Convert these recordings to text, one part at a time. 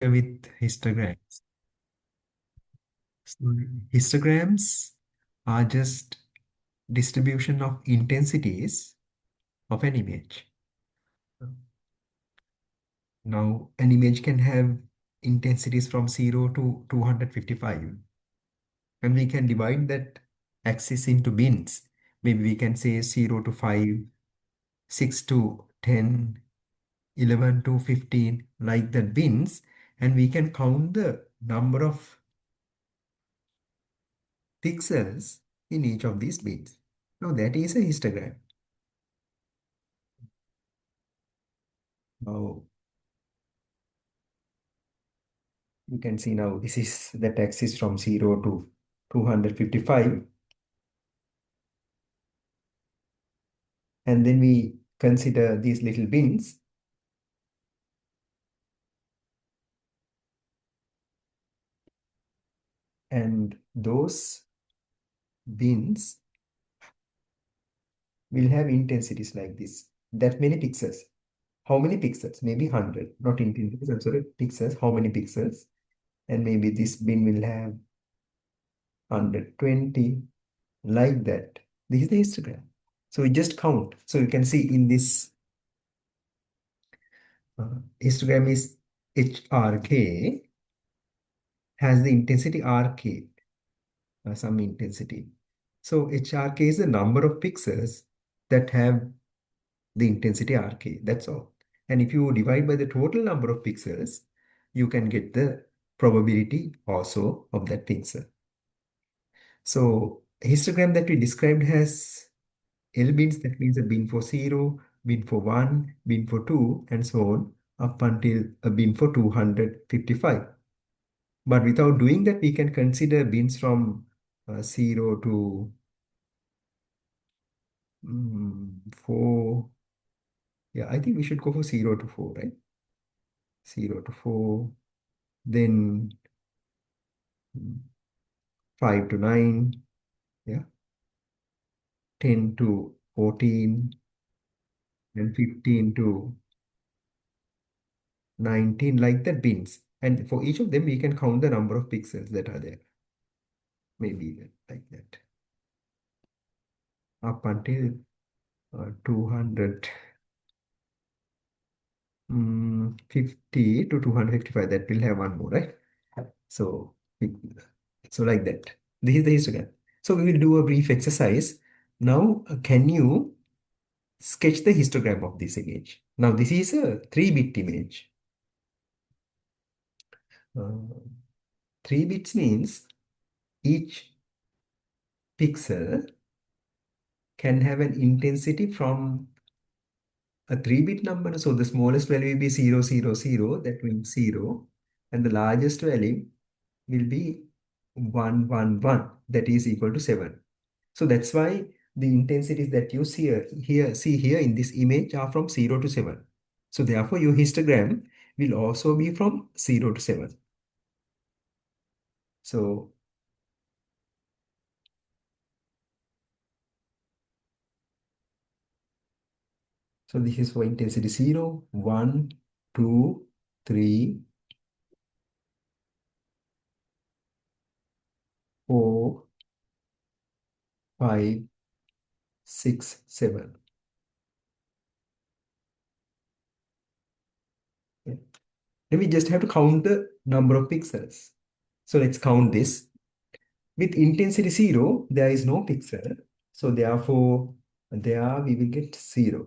with histograms. So histograms are just distribution of intensities of an image. Now, an image can have intensities from 0 to 255, and we can divide that axis into bins. Maybe we can say 0 to 5, 6 to 10, 11 to 15, like that bins, and we can count the number of pixels in each of these bins. Now, that is a histogram. Now, you can see now this is that axis from 0 to 255. And then we consider these little bins. And those bins will have intensities like this. That many pixels. How many pixels? Maybe 100, not intensities, I'm sorry, pixels. How many pixels? And maybe this bin will have 120, like that. This is the histogram. So we just count. So you can see in this histogram is HRK has the intensity RK, some intensity. So HRK is the number of pixels that have the intensity RK. That's all. And if you divide by the total number of pixels, you can get the probability also of that pixel. So histogram that we described has L bins, that means a bin for 0, bin for 1, bin for 2, and so on, up until a bin for 255. But without doing that, we can consider bins from 0 to 4. Yeah, I think we should go for 0 to 4, right? 0 to 4, then 5 to 9, yeah, 10 to 14, and 15 to 19, like that bins. And for each of them, we can count the number of pixels that are there. Maybe like that. Up until 200, 50 to 255, that will have one more, right? So, so like that. This is the histogram. So we will do a brief exercise. Now, can you sketch the histogram of this image? Now, this is a 3-bit image. Uh, 3 bits means each pixel can have an intensity from a 3-bit number. So the smallest value will be 0, 0, 0. That means 0. And the largest value will be 1, 1, 1. That is equal to 7. So that's why the intensities that you see here in this image are from 0 to 7. So therefore, your histogram will also be from 0 to 7. So, so this is for intensity 0, 1, 2, 3, 4, 5, 6, 7. Yeah. Then we just have to count the number of pixels. So let's count this. With intensity 0, there is no pixel. So therefore, there we will get 0.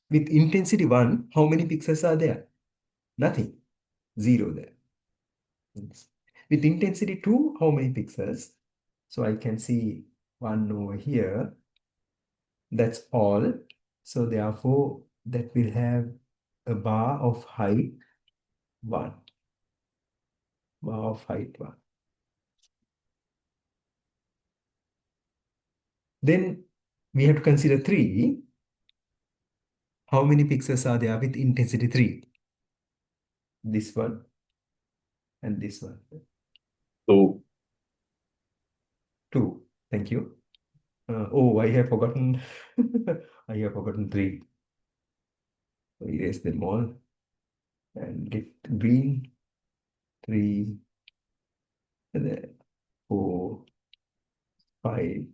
With intensity 1, how many pixels are there? Nothing. 0 there. Yes. With intensity 2, how many pixels? So I can see 1 over here. That's all. So therefore, that will have a bar of height 1. Bar of height 1. Then we have to consider 3. How many pixels are there with intensity 3? This one and this one. So 2. Thank you. Oh, I have forgotten. I have forgotten 3. So erase them all. get green, 3, and then 4, 5,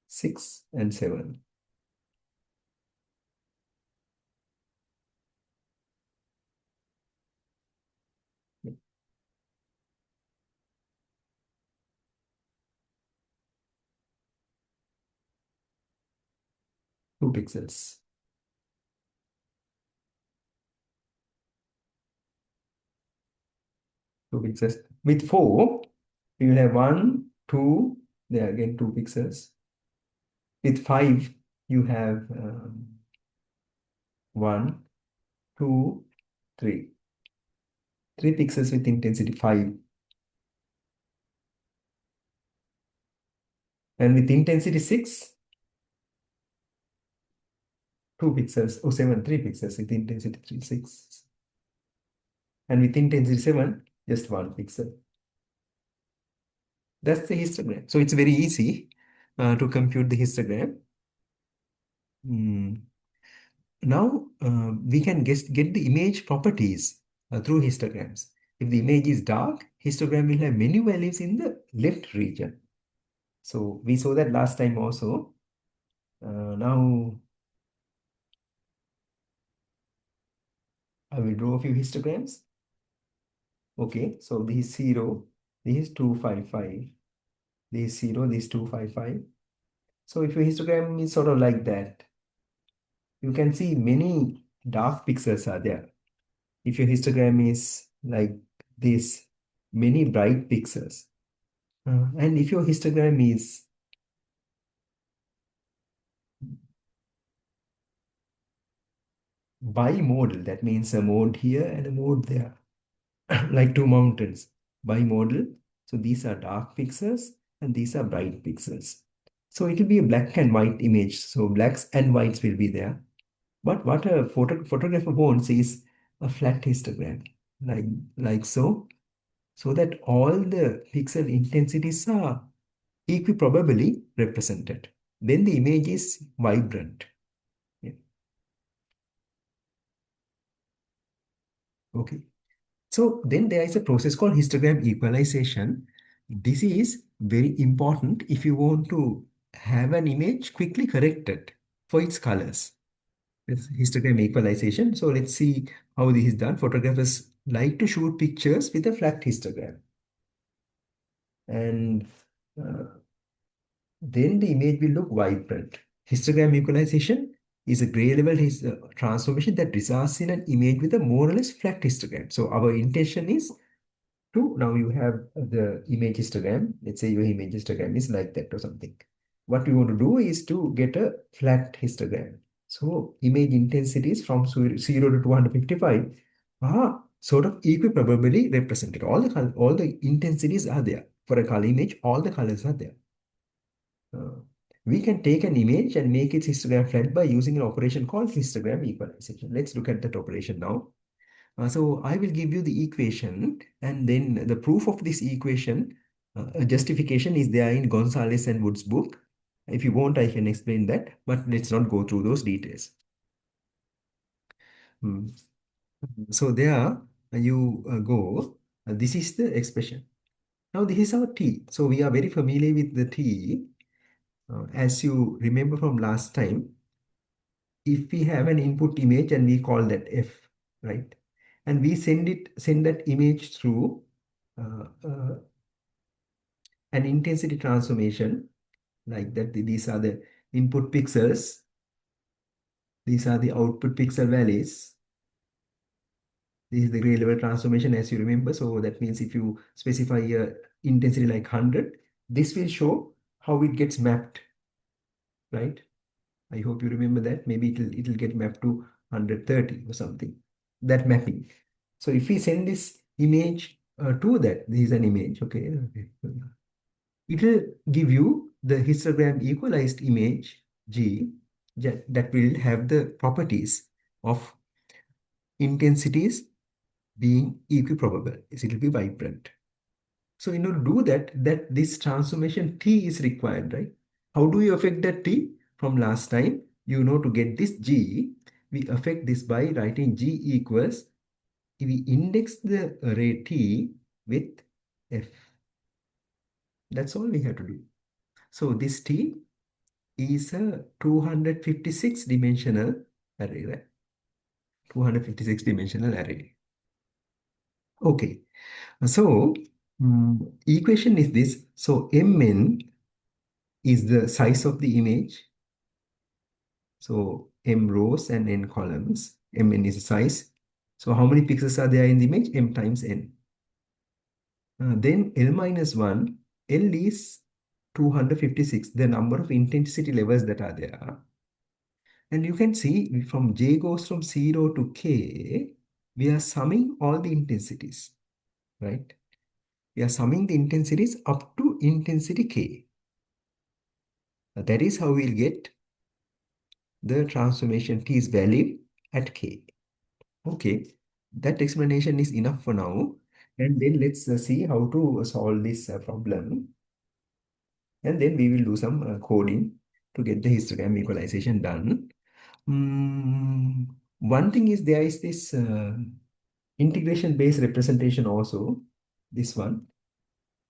6, and 7. Yeah, 2 pixels. 2 pixels. With 4, you will have 1, 2, there again 2 pixels. With 5, you have 1, 2, 3. 3 pixels with intensity 5. And with intensity 6, 2 pixels. Oh, 7, 3 pixels with intensity 3, 6. And with intensity 7, just 1 pixel. That's the histogram. So it's very easy to compute the histogram. Hmm. Now we can get the image properties through histograms. If the image is dark, histogram will have many values in the left region. So we saw that last time also. Now I will draw a few histograms. Okay, so this is 0, this is 255, this is 0, this is 255. So if your histogram is sort of like that, you can see many dark pixels are there. If your histogram is like this, many bright pixels. And if your histogram is bimodal, that means a mode here and a mode there, like two mountains, bimodal. So these are dark pixels and these are bright pixels. So it will be a black and white image. So blacks and whites will be there. But what a photographer wants is a flat histogram, like, like so, so that all the pixel intensities are equiprobably represented. Then the image is vibrant. Yeah. Okay. So then there is a process called histogram equalization. This is very important if you want to have an image quickly corrected for its colors. It's histogram equalization. So let's see how this is done. Photographers like to shoot pictures with a flat histogram. And uh, then the image will look vibrant. Histogram equalization is a gray level transformation that results in an image with a more or less flat histogram. So our intention is to, now you have the image histogram. Let's say your image histogram is like that or something. What we want to do is to get a flat histogram. So image intensities from 0 to 255 are sort of equiprobably represented. All the intensities are there. For a color image, all the colors are there. Uh, we can take an image and make its histogram flat by using an operation called histogram equalization. Let's look at that operation now. So I will give you the equation, and then the proof of this equation, a justification is there in Gonzalez and Wood's book. If you want, I can explain that, but let's not go through those details. Hmm. So there you go. This is the expression. Now this is our t. So we are very familiar with the t. As you remember from last time, if we have an input image and we call that f, right? And we send that image through an intensity transformation like that. These are the input pixels. These are the output pixel values. This is the gray level transformation as you remember. So that means if you specify a intensity like 100, this will show how it gets mapped, right? I hope you remember that. Maybe it'll get mapped to 130 or something. That mapping. So if we send this image to that, this is an image, okay. It will give you the histogram equalized image G that will have the properties of intensities being equiprobable. It will be vibrant. So in order to do that, this transformation T is required, right? How do you affect that T? From last time, you know, to get this G, we affect this by writing G equals we index the array T with F. That's all we have to do. So this T is a 256 dimensional array, right? 256 dimensional array. Okay. So equation is this. So Mn is the size of the image. So M rows and N columns. Mn is the size. So how many pixels are there in the image? M times N. Then L minus 1, L is 256, the number of intensity levels that are there. And you can see from J goes from 0 to K, we are summing all the intensities, right? We are summing the intensities up to intensity K. That is how we'll get the transformation T's value at K. Okay, that explanation is enough for now. And then let's see how to solve this problem. And then we will do some coding to get the histogram equalization done. One thing is there is this integration based representation also, this one.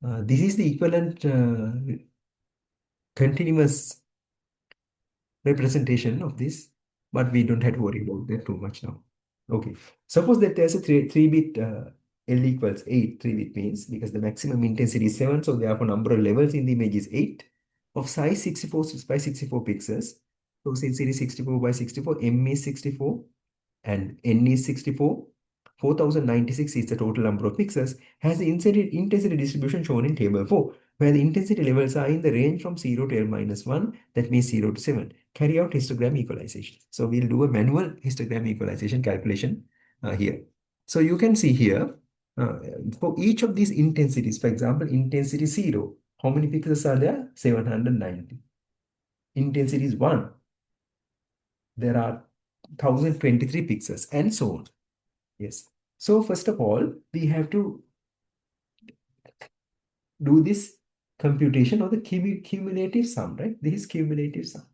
This is the equivalent continuous representation of this, but we don't have to worry about that too much now. Okay, suppose that there's a 3-bit L equals 8, 3-bit means because the maximum intensity is 7, so therefore number of levels in the image is 8 of size 64 by 64 pixels. So since it is 64 by 64, M is 64 and N is 64. 4096 is the total number of pixels, has the intensity distribution shown in table 4, where the intensity levels are in the range from 0 to L minus 1, that means 0 to 7. Carry out histogram equalization. So we'll do a manual histogram equalization calculation here. So you can see here, uh, for each of these intensities, for example, intensity 0, how many pixels are there? 790. Intensity is 1, there are 1023 pixels, and so on. Yes. So first of all, we have to do this computation of the cumulative sum, right? This is cumulative sum.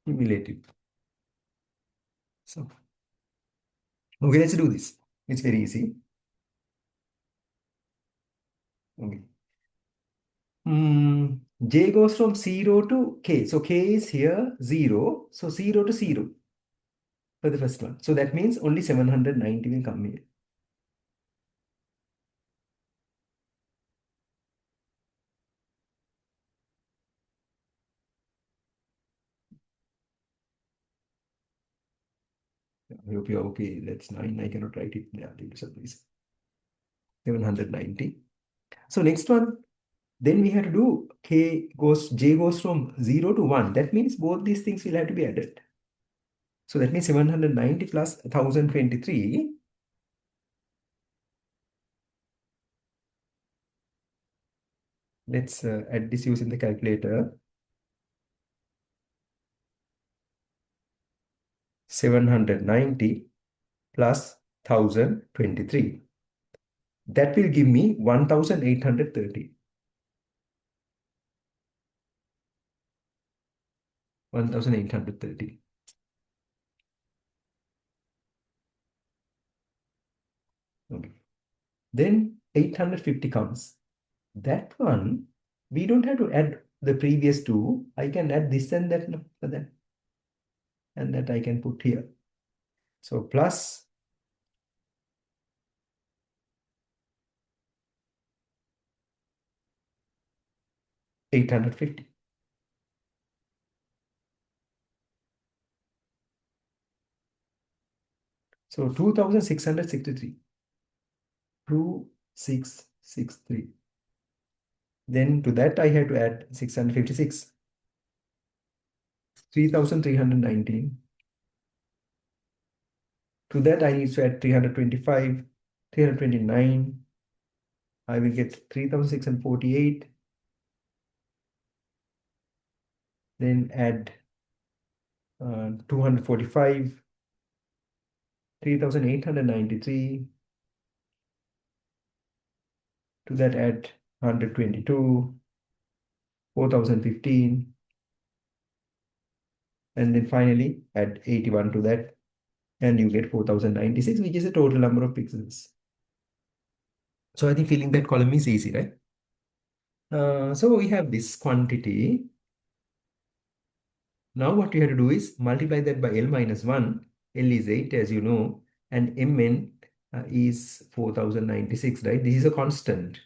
Cumulative sum. Okay, let's do this. It's very easy. Okay. J goes from 0 to K. So K is here 0. So 0 to 0 for the first one. So that means only 790 will come here. I hope you're okay. That's 9. I cannot write it there due to some reason. 790. So next one, then we have to do J goes from 0 to 1. That means both these things will have to be added. So that means 790 plus 1023. Let's add this using the calculator. 790 plus 1023. That will give me 1830. 1830. Okay. Then 850 comes. That one, we don't have to add the previous two. I can add this and that for that. And that I can put here. So plus 850. So 2663. 2663. Then to that I have to add 656. 3319. To that I need to add 325, 329. I will get 3648. Then add 245, 3893. To that add 122, 4015, and then finally add 81 to that, and you get 4096, which is the total number of pixels. So I think filling that column is easy, right? So we have this quantity. Now what you have to do is multiply that by L minus 1. L is 8, as you know, and Mn is 4096, right? This is a constant.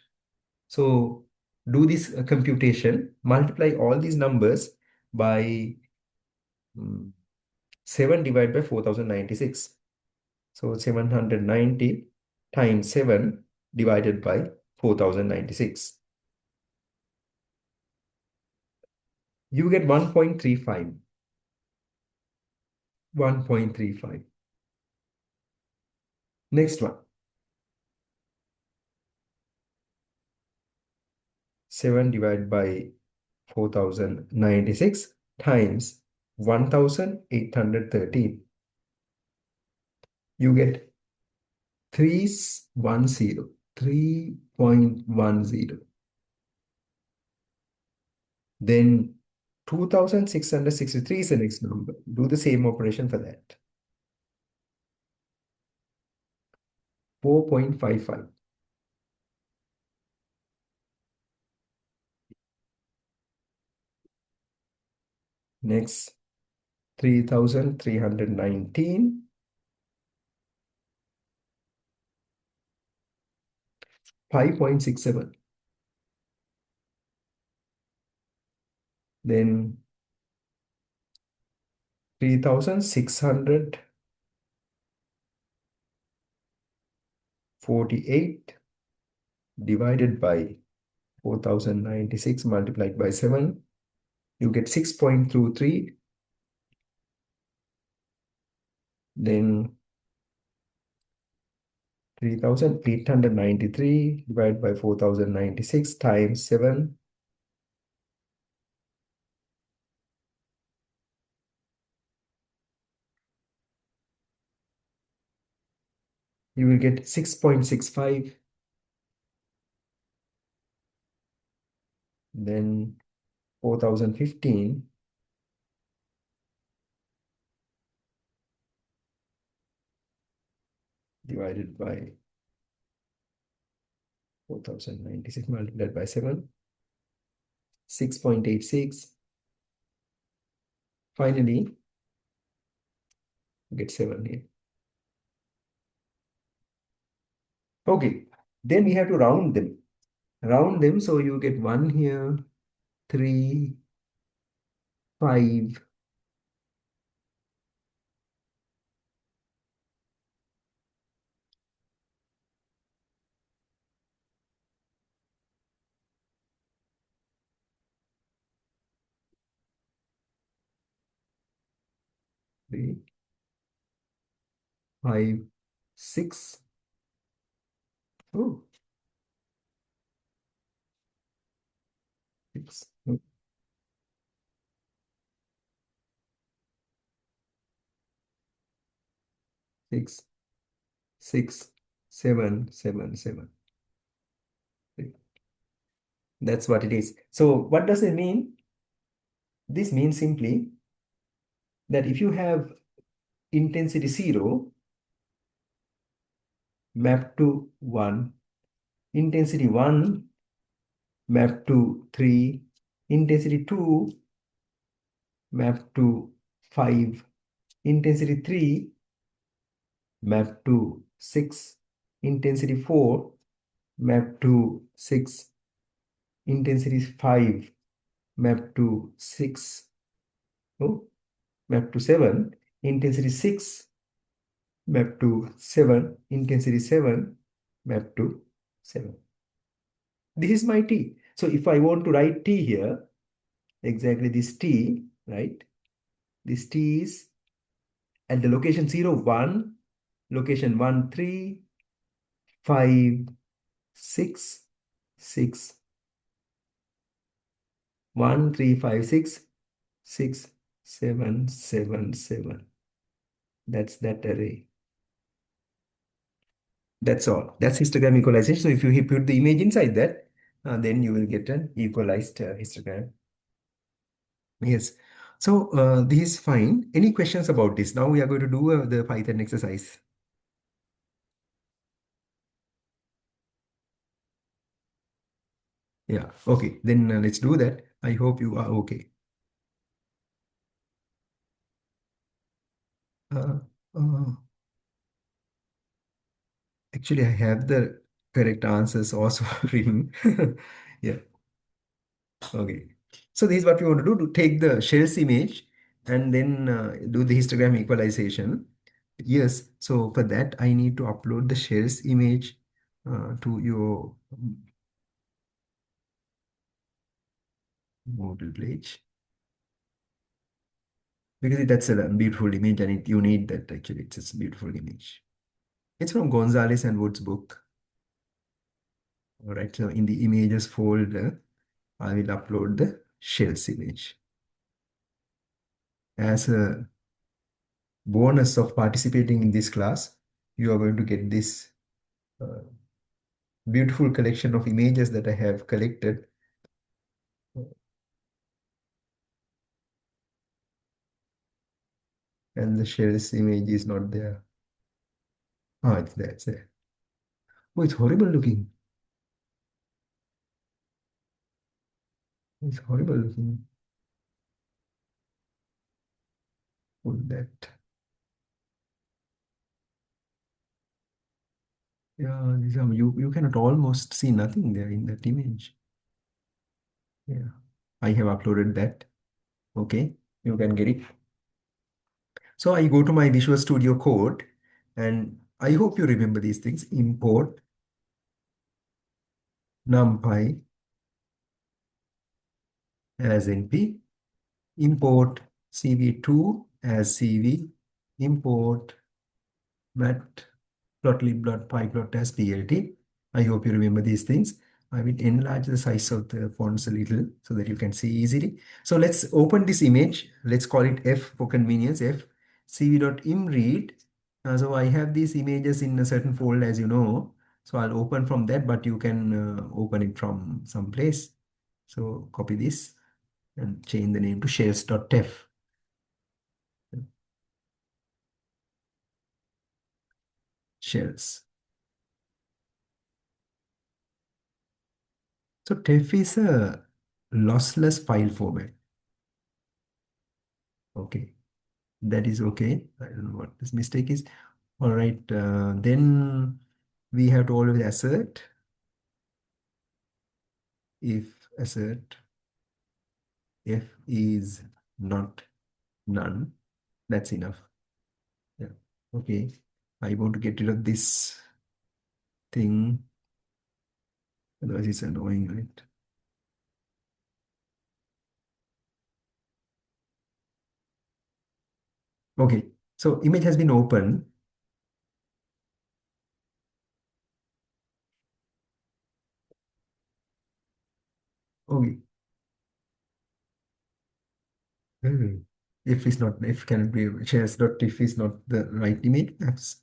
So do this computation, multiply all these numbers by 7 divided by 4096. So 790 times 7 divided by 4096. You get 1.35. 1.35. Next one. 7 divided by 4096 times 1813. You get 310. 3.10. Then 2663 is the next number. Do the same operation for that. 4.55. Next, 3319. 5.67. Then 3648 divided by 4096 multiplied by 7. You get 6.23. Then 3893 divided by 4096 times 7. You will get 6.65. Then 4015 divided by 4096 multiplied by 7. 6.86. Finally, you get 7 here. Okay, then we have to round them. Round them, so you get 1 here, 3, 5, 3, 5, 6. Oh, 6. 6, 6, 7, 7, 7. That's what it is. So what does it mean? This means simply that if you have intensity 0 mapped to 1, intensity 1 mapped to 3, intensity 2 mapped to 5, intensity 3 mapped to 6, intensity 4 mapped to 6, intensity 5 mapped to 6, oh, mapped to 7, intensity 6 mapped to 7, intensity 7 mapped to 7. This is my T. So if I want to write T here, exactly this T, right? This T is at the location 0, 1, location 1, 3, 5, 6, 6, 1, 3, 5, 6, 6, 7, 7, 7. That's that array. That's all. That's histogram equalization. So if you put the image inside that, then you will get an equalized histogram. Yes. So this is fine. Any questions about this? Now we are going to do the Python exercise. Yeah. Okay. Then let's do that. I hope you are okay. Uh, uh, Actually, I have the correct answers also written. Yeah. Okay. So this is what we want to do, to take the shells image and then do the histogram equalization. Yes. So for that, I need to upload the shells image to your Moodle page, because that's a beautiful image and you need that actually. It's a beautiful image. It's from Gonzalez and Wood's book. All right. So in the images folder, I will upload the shells image. As a bonus of participating in this class, you are going to get this uh, beautiful collection of images that I have collected. And the shells image is not there. Oh, it's there. It's there. Oh, it's horrible looking. It's horrible looking. Put that. Yeah, you cannot almost see nothing there in that image. Yeah, I have uploaded that. Okay, you can get it. So I go to my Visual Studio Code, and I hope you remember these things. Import numpy as np, import cv2 as cv, import matplotlib.pyplot as plt. I hope you remember these things. I will enlarge the size of the fonts a little so that you can see easily. So let's open this image. Let's call it F for convenience, F cv.imread. So I have these images in a certain folder, as you know. So I'll open from that, but you can open it from some place. So copy this and change the name to shells.tef. Shells. So TEF is a lossless file format. Okay, that is okay. I don't know what this mistake is. All right, then we have to always assert if assert f is not none. That's enough. Yeah. Okay. I want to get rid of this thing. Otherwise, it's annoying, right? Okay. So image has been opened. Okay. Hmm. If is not, if cannot be shares dot if is not the right image, perhaps.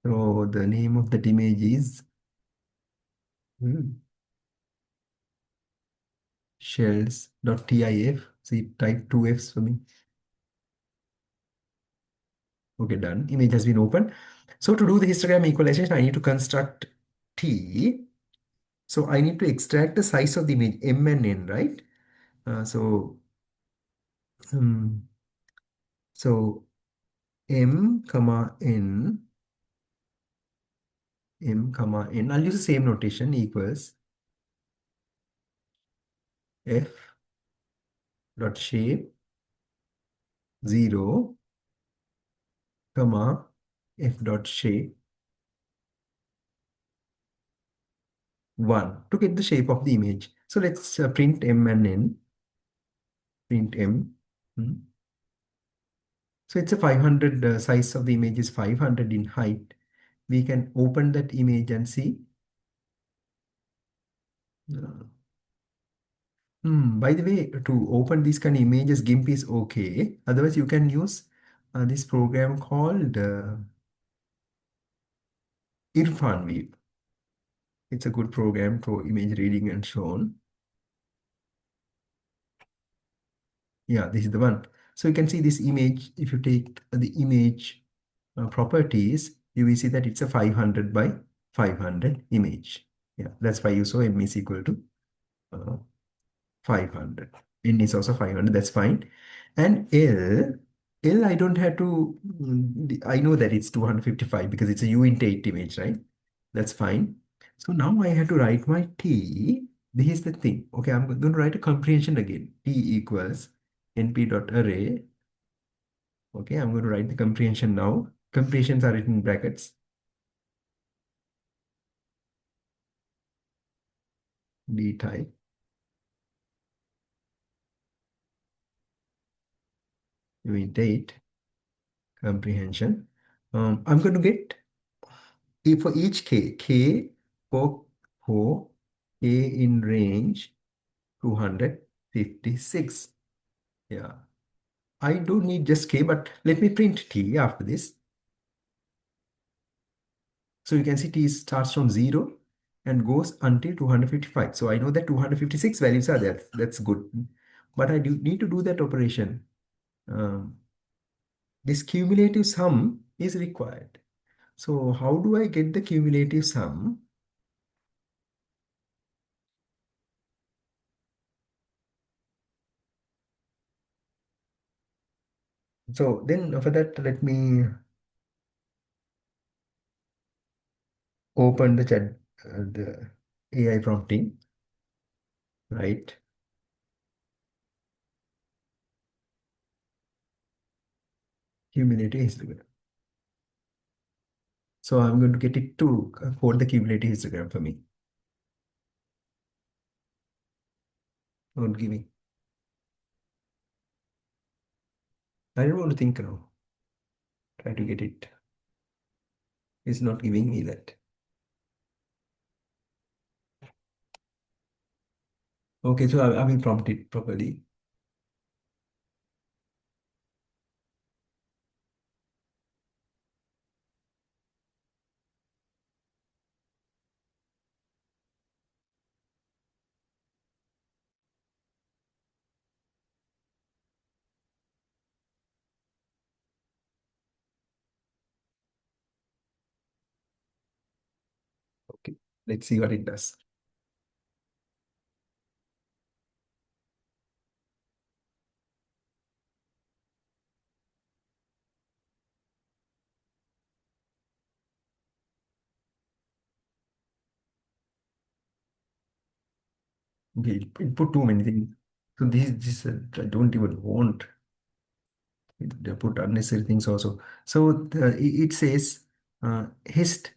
So the name of that image is shells.tif. See, type two Fs for me. Okay, done. Image has been opened. So to do the histogram equalization, I need to construct T. So I need to extract the size of the image, M and N, right? So, um, so M comma N, M comma N. I'll use the same notation, equals F dot shape 0, comma F dot shape 1 to get the shape of the image. So let's print M and N, print M. Hmm. So it's a 500, size of the image is 500 in height. We can open that image and see. Uh, by the way, to open these kind of images, GIMP is okay. Otherwise, you can use this program called Irfan view. It's a good program for image reading and so on. Yeah, this is the one. So you can see this image. If you take the image properties, you will see that it's a 500 by 500 image. Yeah, that's why you saw m is equal to 500. N is also 500. That's fine. And L I don't have to, I know that it's 255 because it's a U int 8 image, right? That's fine. So now I have to write my T. This is the thing. Okay, I'm going to write a comprehension again. T equals np dot array. Okay, I'm going to write the comprehension now. Comprehensions are written in brackets. D type, U int 8, comprehension. I'm going to get for each k for k in range 256. Yeah, I do need just k, but let me print t after this. So you can see t starts from 0 and goes until 255. So I know that 256 values are there. That's good. But I do need to do that operation. Um, this cumulative sum is required. So how do I get the cumulative sum? So then for that, let me open the chat, the AI prompting, right? Cumulative histogram. So I'm going to get it to code the cumulative histogram for me. Not giving. I don't want to think now. Try to get it. It's not giving me that. Okay, so I will prompt it properly. Okay, let's see what it does. Okay, it put too many things. So this I don't even want. They put unnecessary things also. So it says hist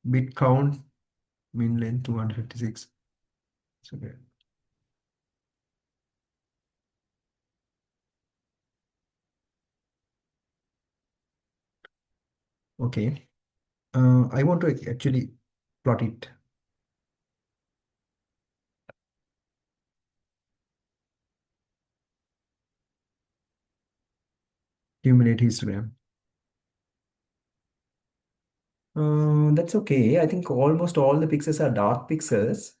bit count min length 256. So, okay. Okay. I want to actually plot it. Cumulative histogram. That's okay. I think almost all the pixels are dark pixels.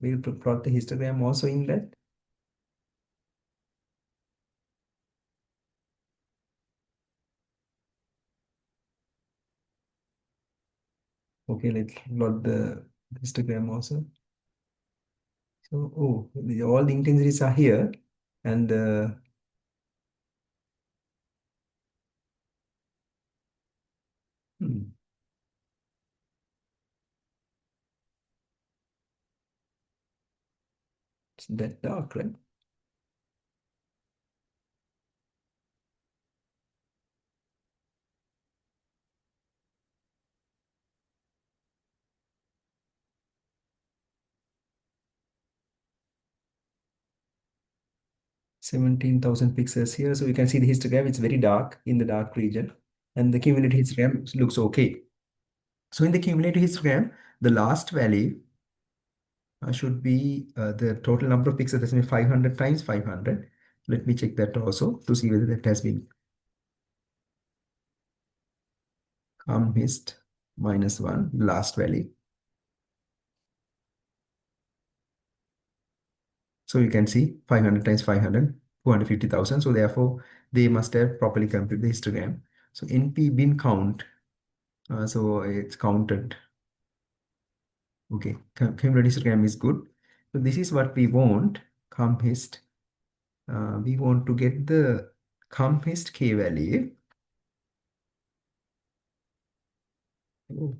We'll plot the histogram also in that. Okay, let's plot the histogram also. So, oh, all the intensities are here, and hmm, it's that dark, right? 17,000 pixels here. So you can see the histogram, it's very dark in the dark region, and the cumulative histogram looks okay. So in the cumulative histogram, the last value should be the total number of pixels. That's mean 500 times 500. Let me check that also to see whether that has been missed. minus 1, last value. So you can see 500 times 500, 250,000. So therefore, they must have properly computed the histogram. So NP bin count, so it's counted. Okay, cumulative histogram is good. So this is what we want, com hist. We want to get the com hist k value. Oh,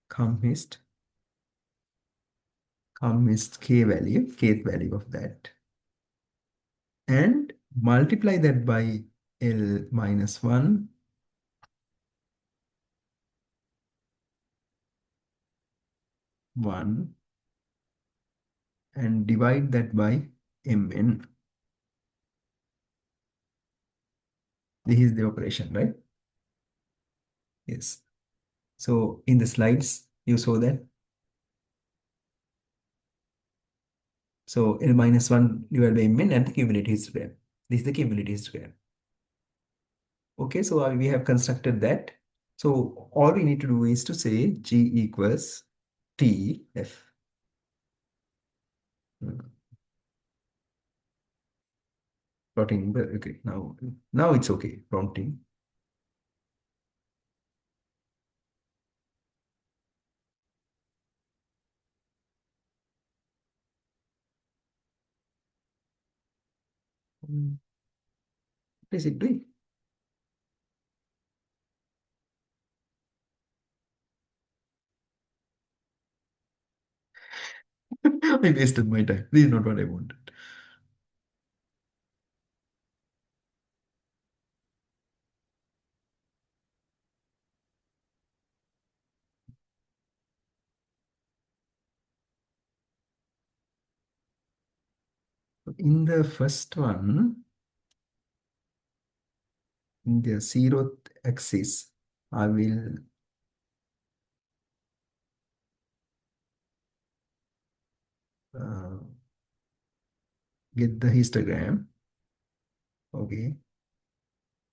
com hist k value, kth value of that. And multiply that by L minus 1, 1, and divide that by Mn. This is the operation, right? Yes. So in the slides, you saw that. So L minus 1 divided by Mn and the cumulative histogram. This is the cumulative histogram. Okay, so we have constructed that. So all we need to do is to say G equals TF. Plotting, okay, now it's okay, prompting. Mm. What is it doing? I wasted my time. This is not what I wanted. In the first one, in the zeroth axis, I will uh, get the histogram. Okay.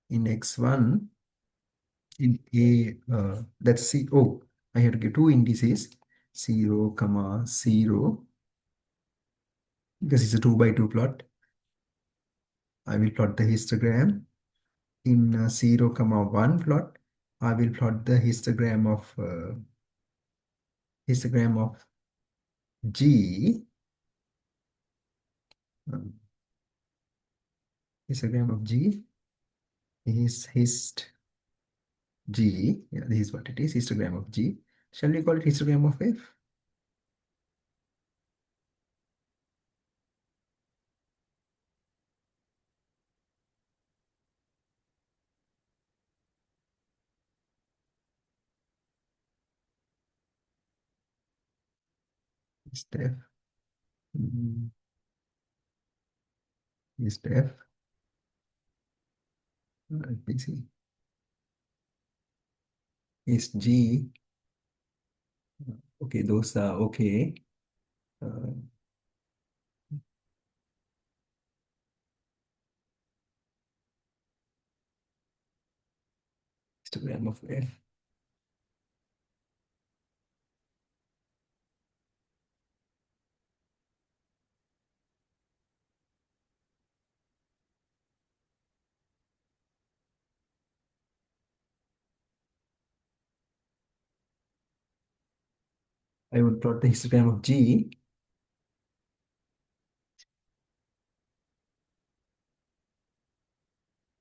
In X1, in A, that's C. Oh, I have to get two indices, 0, comma 0, because it's a 2 by 2 plot. I will plot the histogram. In 0, comma 1 plot, I will plot the histogram of G. um, Histogram of G is hist G. Yeah, this is what it is, histogram of G. Shall we call it histogram of F? Hist F. Mm, hist F. Let me see. Hist G. Okay, those are okay. Uh, histogram of F. I would plot the histogram of G.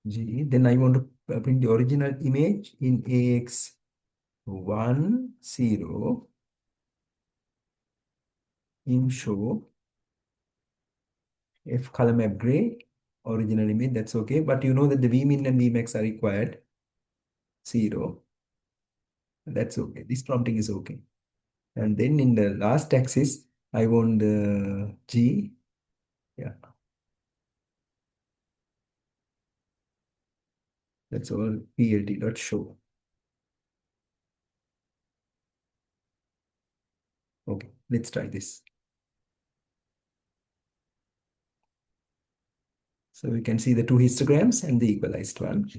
G. Then I want to print the original image in AX1, 0, in show F color map gray, original image, that's okay. But you know that the Vmin and Vmax are required, 0. That's okay. This prompting is okay. And then in the last axis, I want the G. Yeah, that's all. plt.show. Okay, let's try this. So we can see the two histograms and the equalized one.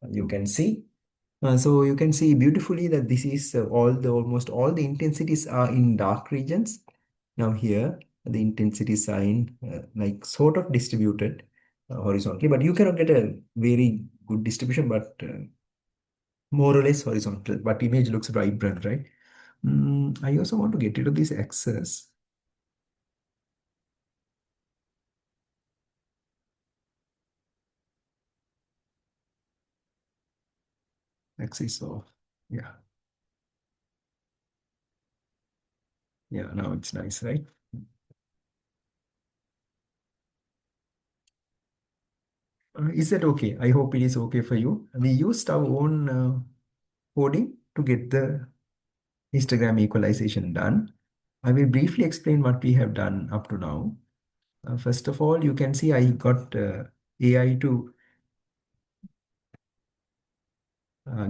You can see So you can see beautifully that this is almost all the intensities are in dark regions. Now here the intensities are in like sort of distributed horizontally, but you cannot get a very good distribution, but more or less horizontal. But image looks vibrant, right? I also want to get rid of this axis. Axis of yeah, yeah. Now it's nice, right? Is that okay? I hope it is okay for you. We used our own coding to get the histogram equalization done. I will briefly explain what we have done up to now. First of all, you can see I got AI to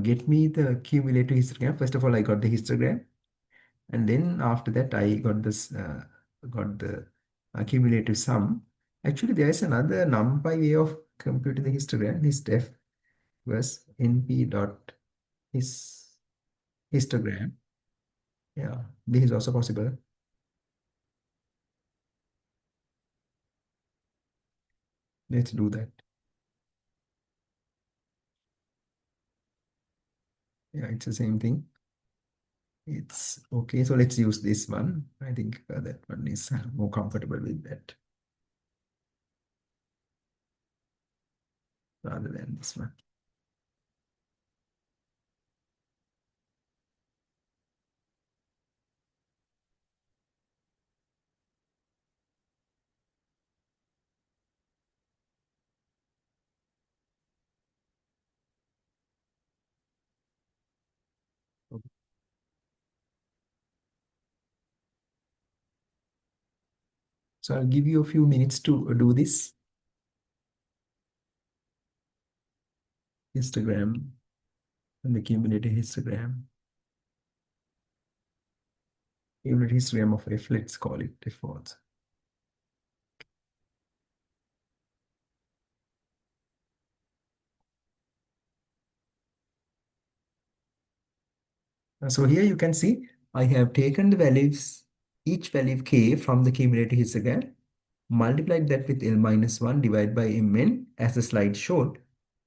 get me the cumulative histogram. First of all, I got the histogram, and then after that, I got the cumulative sum. Actually, there is another NumPy way of computing the histogram. Histf was np dot his histogram. Yeah, this is also possible. Let's do that. Yeah, it's the same thing. It's okay. So let's use this one. I think that one is more comfortable with that rather than this one. Okay. So I'll give you a few minutes to do this histogram and the cumulative histogram. Cumulative histogram of F, let's call it F also. So here you can see I have taken the values, each value k from the cumulative histogram, multiplied that with L minus 1 divided by Mn as the slide showed,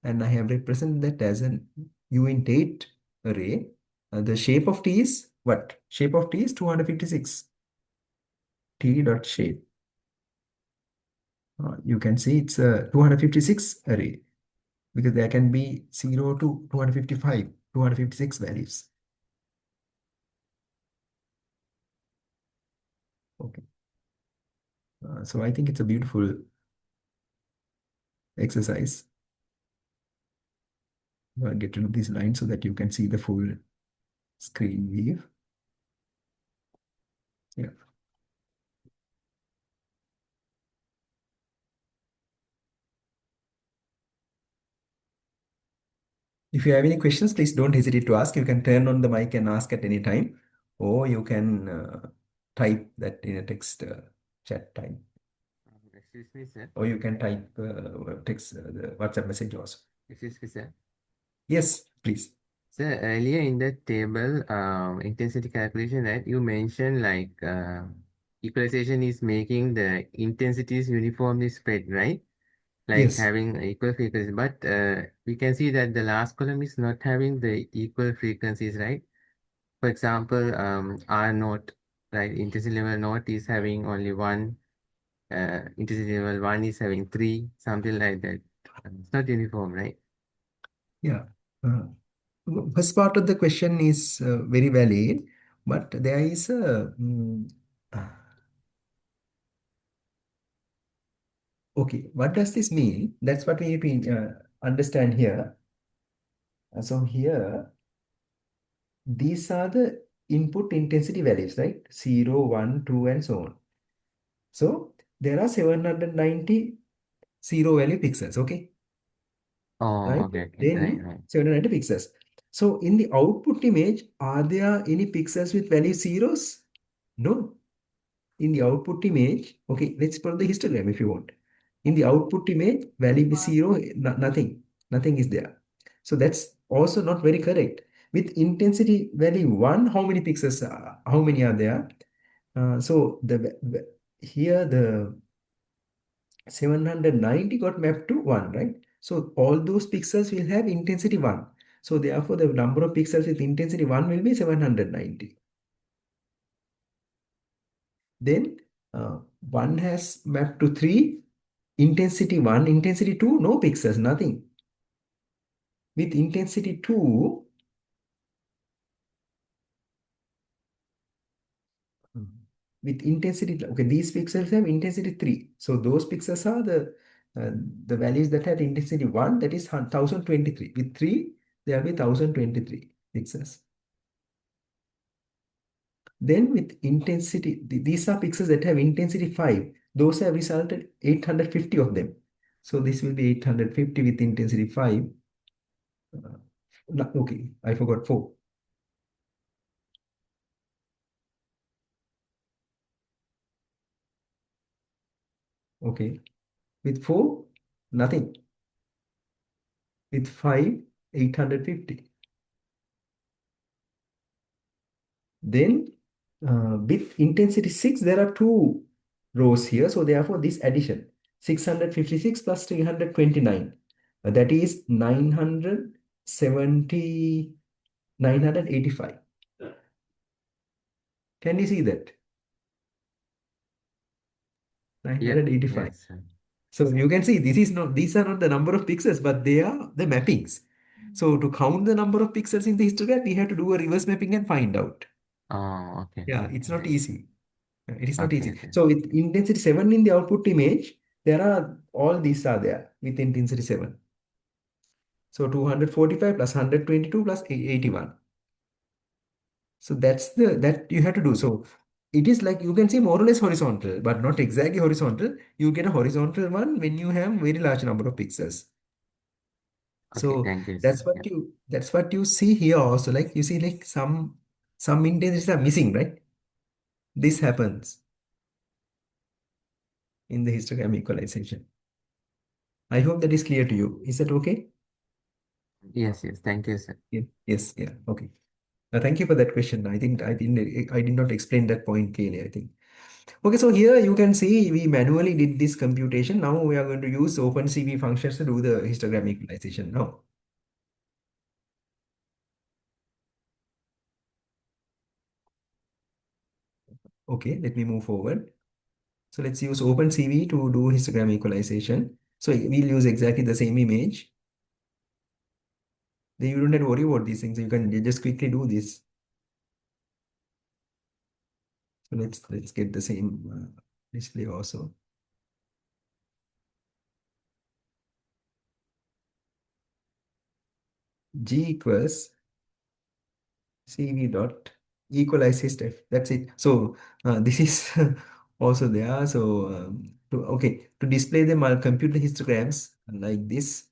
and I have represented that as an U int 8 array. The shape of T is what? Shape of T is 256. T dot shape. You can see it's a 256 array because there can be 0 to 255, 256 values. Okay. So I think it's a beautiful exercise. Get rid of these lines so that you can see the full screen view. Yeah. If you have any questions, please don't hesitate to ask. You can turn on the mic and ask at any time, or you can type that in a text chat time, Excuse me, sir. or you can type text the WhatsApp message also. Excuse me, sir. Yes, please. Sir, earlier in the table, intensity calculation, that you mentioned like equalization is making the intensities uniformly spread, right? Like Yes. having equal frequencies. But we can see that the last column is not having the equal frequencies, right? For example, R naught, right? Intensity level naught is having only one. Intensity level one is having three, something like that. It's not uniform, right? Yeah. Uh, First part of the question is very valid, but there is a okay. What does this mean? That's what we need to understand here. So here, these are the input intensity values, right? 0, 1, 2, and so on. So there are 790 zero value pixels, okay? Oh, Right? okay, okay, right, Then right. 790 pixels. So in the output image, are there any pixels with value zeros? No. In the output image, okay, let's put the histogram if you want. In the output image, value is zero, nothing. Nothing is there. So that's also not very correct. With intensity value 1, how many pixels, how many are there? So here the 790 got mapped to 1, right? So all those pixels will have intensity 1. So therefore, the number of pixels with intensity 1 will be 790. Then 1 has mapped to 3, intensity 1, intensity 2, no pixels, nothing. With intensity 2, mm, with intensity, okay, these pixels have intensity 3. So those pixels are uh, the values that had intensity 1, that is 1023. With 3, there will be 1023 pixels. Then with intensity, these are pixels that have intensity 5. Those have resulted 850 of them. So this will be 850 with intensity 5. Uh, okay, I forgot 4. Okay, with 4, nothing. With 5, 850. Then with intensity 6, there are two rows here. So therefore, this addition, 656 plus 329, that is 970, 985. Can you see that? Yep. 985. Yes, sir. So you can see these are not the number of pixels, but they are the mappings. So to count the number of pixels in the histogram, we have to do a reverse mapping and find out. Oh, okay. Yeah, it's not easy. It is not Okay, easy. okay. So with intensity 7 in the output image, there are all these are there with intensity 7. So 245 plus 122 plus 81. So that's that you have to do. So it is like you can see more or less horizontal, but not exactly horizontal. You get a horizontal one when you have very large number of pixels. Okay, So thank you, sir. Yeah. that's what you see here also. Like you see like some intensities are missing, right? This happens in the histogram equalization. I hope that is clear to you. Is that okay? Yes, yes. Thank you, sir. Yeah. Yes. Yeah. Okay. Thank you for that question. I did not explain that point clearly, I think. Okay, so here you can see we manually did this computation. Now we are going to use OpenCV functions to do the histogram equalization now. Okay, let me move forward. So let's use OpenCV to do histogram equalization. So we'll use exactly the same image. Then you don't have to worry about these things. You can just quickly do this. So let's get the same display also. G equals CV dot equalize his f. That's it. So this is also there. So to display them, I'll compute the histograms like this.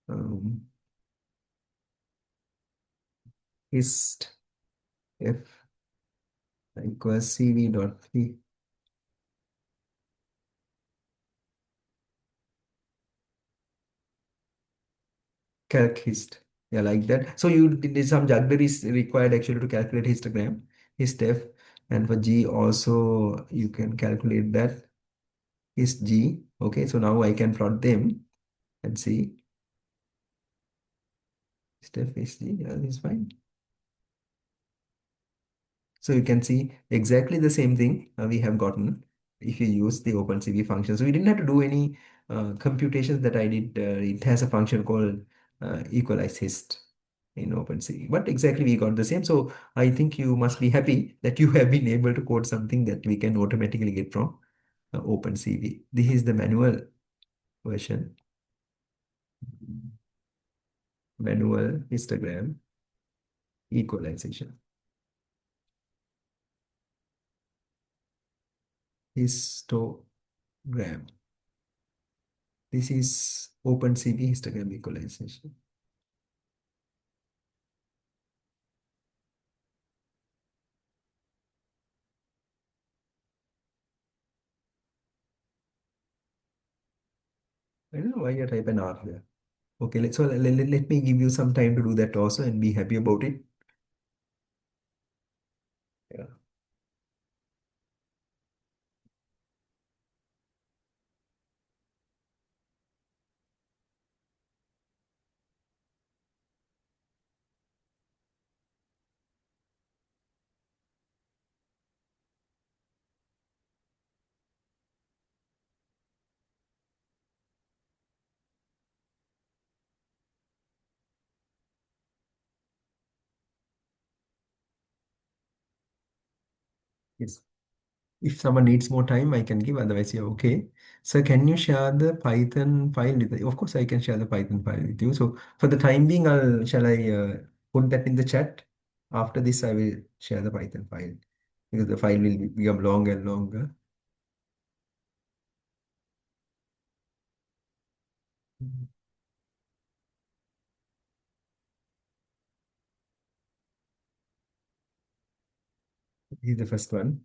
Um, hist f equals CV dot calc hist. Yeah, like that. So you did some juggler is required actually to calculate histogram, hist f, and for G also you can calculate that hist G. Okay, so now I can plot them and see hist f hist G. Yeah, this is fine. So you can see exactly the same thing we have gotten if you use the OpenCV function. So we didn't have to do any computations that I did. It has a function called equalize hist in OpenCV. But exactly we got the same. So I think you must be happy that you have been able to code something that we can automatically get from OpenCV. This is the manual version. Manual histogram equalization. Histogram. This is OpenCV histogram equalization. I don't know why you type an R there. Okay, let me give you some time to do that also and be happy about it. Yeah. Yes. If someone needs more time, I can give. Otherwise, you're okay. So can you share the Python file with Of course, I can share the Python file with you. So for the time being, shall I put that in the chat? After this, I will share the Python file because the file will become longer and longer. Mhm. This is the first one.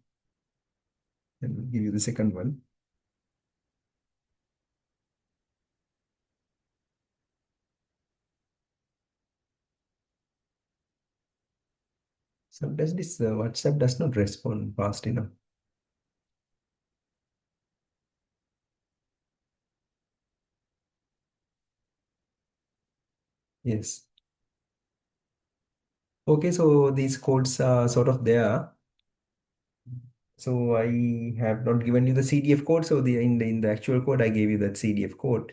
And I'll give you the second one. Sometimes this WhatsApp does not respond fast enough. Yes. Okay, so these codes are sort of there. So I have not given you the CDF code. So in the actual code, I gave you that CDF code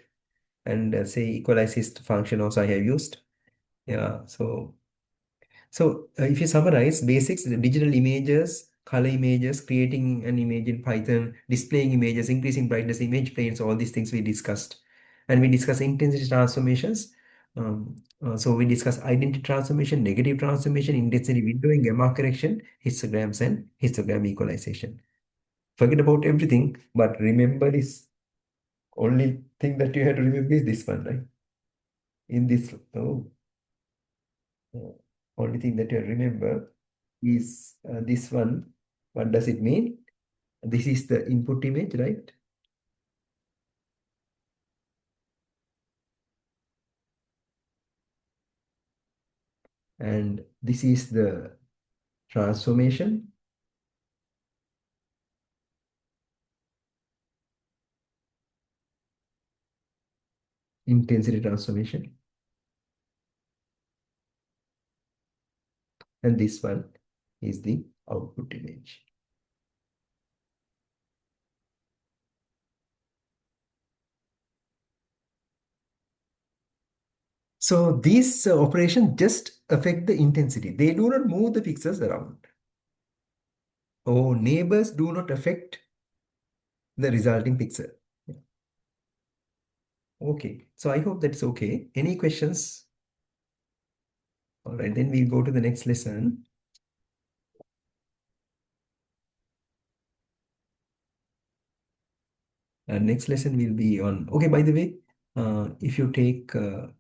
and say equalize hist function also I have used. Yeah. So if you summarize basics, the digital images, color images, creating an image in Python, displaying images, increasing brightness, image planes, all these things we discussed. And we discussed intensity transformations. So we discussed identity transformation, negative transformation, intensity windowing, gamma correction, histograms, and histogram equalization. Forget about everything, but remember this. Only thing that you have to remember is this one, right? In this, uh, only thing that you have to remember is this one. What does it mean? This is the input image, right? And this is the transformation, intensity transformation. And this one is the output image. So these operations just affect the intensity. They do not move the pixels around. Oh, neighbors do not affect the resulting pixel. Okay, so I hope that's okay. Any questions? All right, then we'll go to the next lesson. Next lesson will be on, okay, by the way, if you take an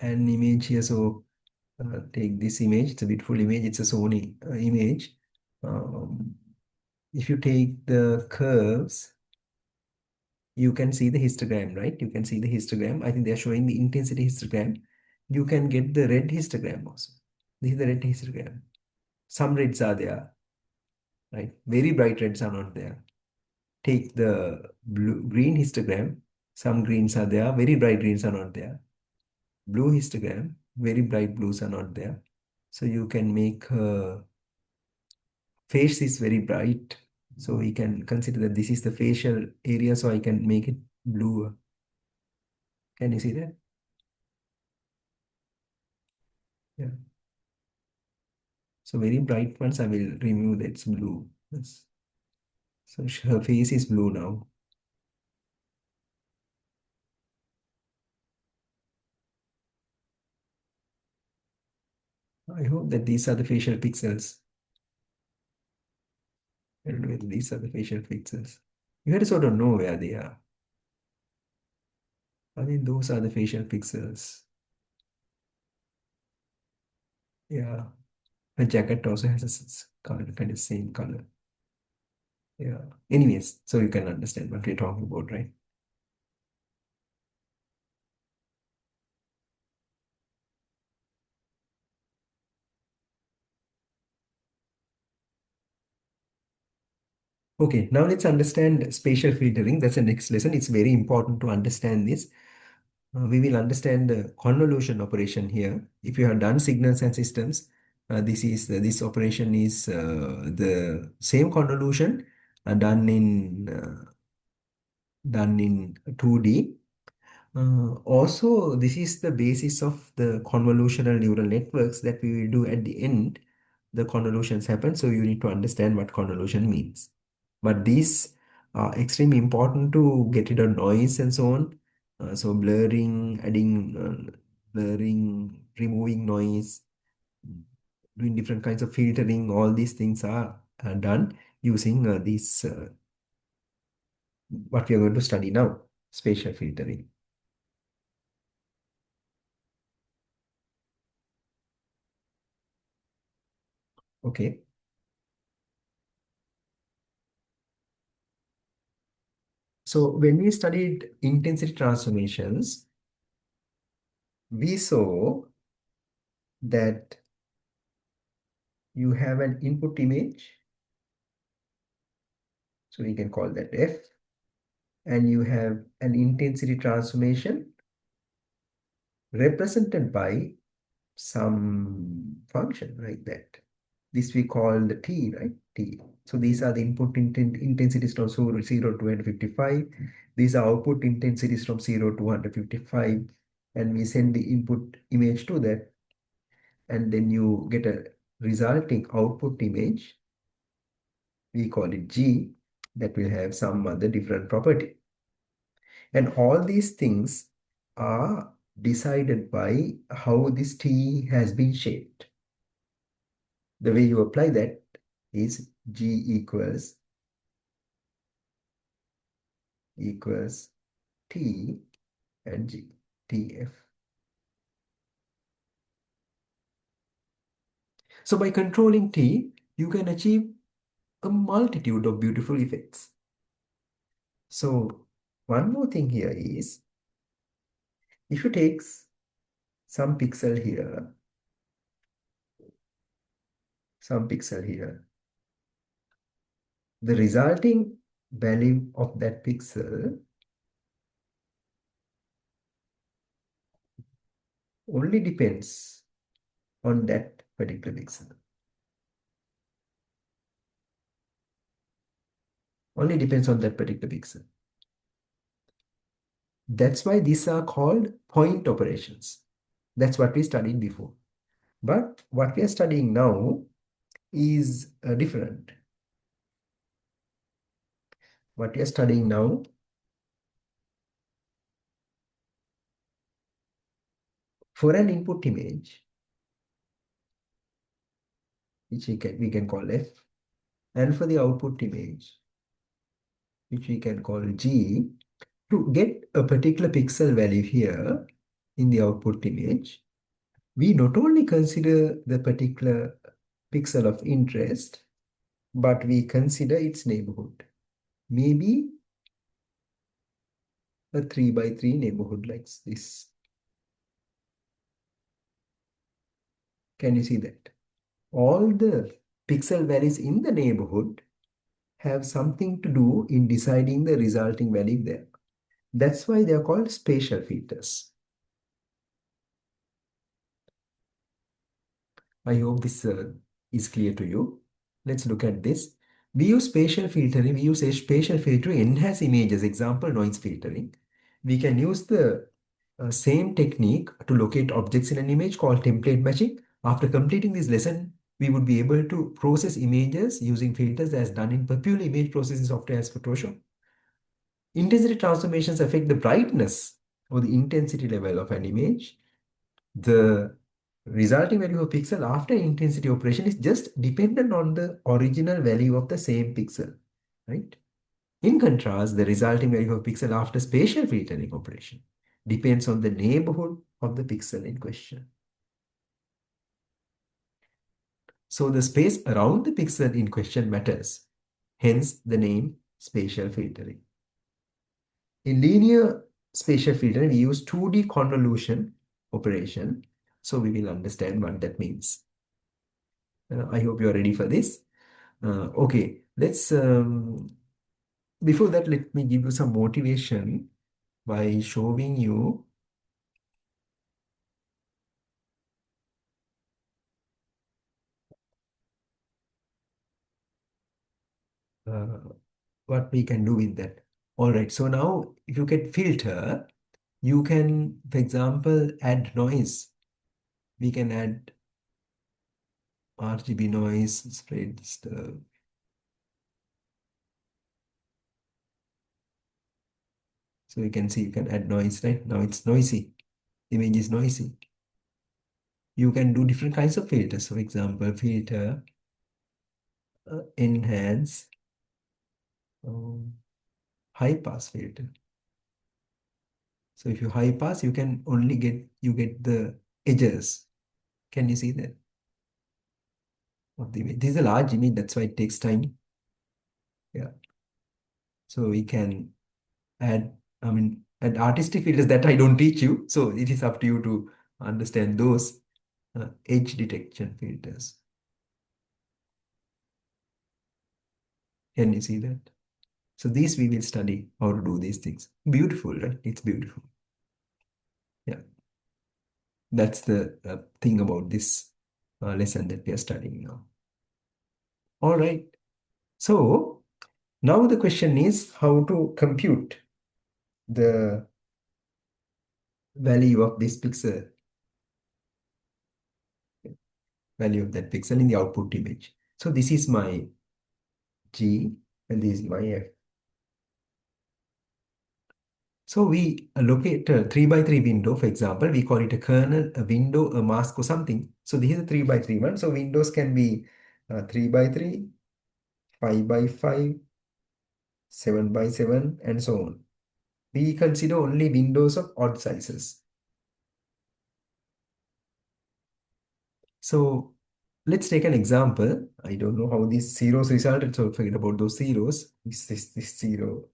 image here, so take this image, it's a beautiful image, it's a Sony image. Um, if you take the curves, you can see the histogram, right? You can see the histogram. I think they're showing the intensity histogram. You can get the red histogram also. This is the red histogram. Some reds are there, right? Very bright reds are not there. Take the green histogram. Some greens are there, very bright greens are not there. Blue histogram, very bright blues are not there. So you can make face is very bright. So we can consider that this is the facial area. So I can make it blue. Can you see that? Yeah. So very bright ones, I will remove that. It's blue. Yes. So her face is blue now. I hope that these are the facial pixels. I don't know whether these are the facial pixels. You have to sort of know where they are. I think those are the facial pixels. Yeah. Her jacket also has a color, kind of same color. Yeah. Anyways, so you can understand what we're talking about, right? Okay, now let's understand spatial filtering. That's the next lesson. It's very important to understand this. We will understand the convolution operation here. If you have done signals and systems, this operation is the same convolution done in 2D. Also, this is the basis of the convolutional neural networks that we will do at the end. The convolutions happen, so you need to understand what convolution means. But these are extremely important to get rid of noise and so on. So blurring, adding blurring, removing noise, doing different kinds of filtering, all these things are done using what we are going to study now, spatial filtering. Okay. So when we studied intensity transformations, we saw that you have an input image, so we can call that F, and you have an intensity transformation represented by some function like that. This we call the T, right? T. So these are the intensities from 0 to 155. These are output intensities from 0 to 155. And we send the input image to that. And then you get a resulting output image. We call it G, that will have some other different property. And all these things are decided by how this T has been shaped. The way you apply that is G equals T and G, TF. So by controlling T, you can achieve a multitude of beautiful effects. So one more thing here is, if you take some pixel here, some pixel here, the resulting value of that pixel only depends on that particular pixel. Only depends on that particular pixel. That's why these are called point operations. That's what we studied before. But what we are studying now is different. What we are studying now, for an input image, which we can call F, and for the output image, which we can call G, to get a particular pixel value here in the output image, we not only consider the particular pixel of interest, but we consider its neighborhood. Maybe a 3 by 3 neighborhood like this. Can you see that? All the pixel values in the neighborhood have something to do in deciding the resulting value there. That's why they are called spatial filters. I hope this is clear to you. Let's look at this. We use spatial filtering. We use a spatial filtering enhance images. Example, noise filtering. We can use the same technique to locate objects in an image called template matching. After completing this lesson, we would be able to process images using filters as done in popular image processing software as Photoshop. Intensity transformations affect the brightness or the intensity level of an image. The resulting value of pixel after intensity operation is just dependent on the original value of the same pixel, right? In contrast, the resulting value of pixel after spatial filtering operation depends on the neighborhood of the pixel in question. So the space around the pixel in question matters, hence the name spatial filtering. In linear spatial filtering, we use 2D convolution operation, so we will understand what that means. I hope you are ready for this. Okay, let's before that, let me give you some motivation by showing you uh, what we can do with that. All right, so now if you get filter, you can, for example, add noise. We can add RGB noise, spread, disturb. So you can see you can add noise, right? Now it's noisy. Image is noisy. You can do different kinds of filters. For example, filter, enhance, um, high pass filter. So if you high pass, you can only get the edges. Can you see that of the image? This is a large image, that's why it takes time. Yeah. So we can add, I mean, add artistic filters that I don't teach you. So it is up to you to understand those edge detection filters. Can you see that? So these we will study how to do these things. Beautiful, right? It's beautiful. Yeah. That's the thing about this lesson that we are studying now. All right. So now the question is how to compute the value of this pixel, value of that pixel in the output image. So this is my G and this is my F. So we locate a 3 by 3 window, for example, we call it a kernel, a window, a mask or something. So this is a 3 by 3 one. So windows can be 3 by 3, 5 by 5, 7 by 7, and so on. We consider only windows of odd sizes. So let's take an example. I don't know how these zeros resulted, so forget about those zeros. This zero,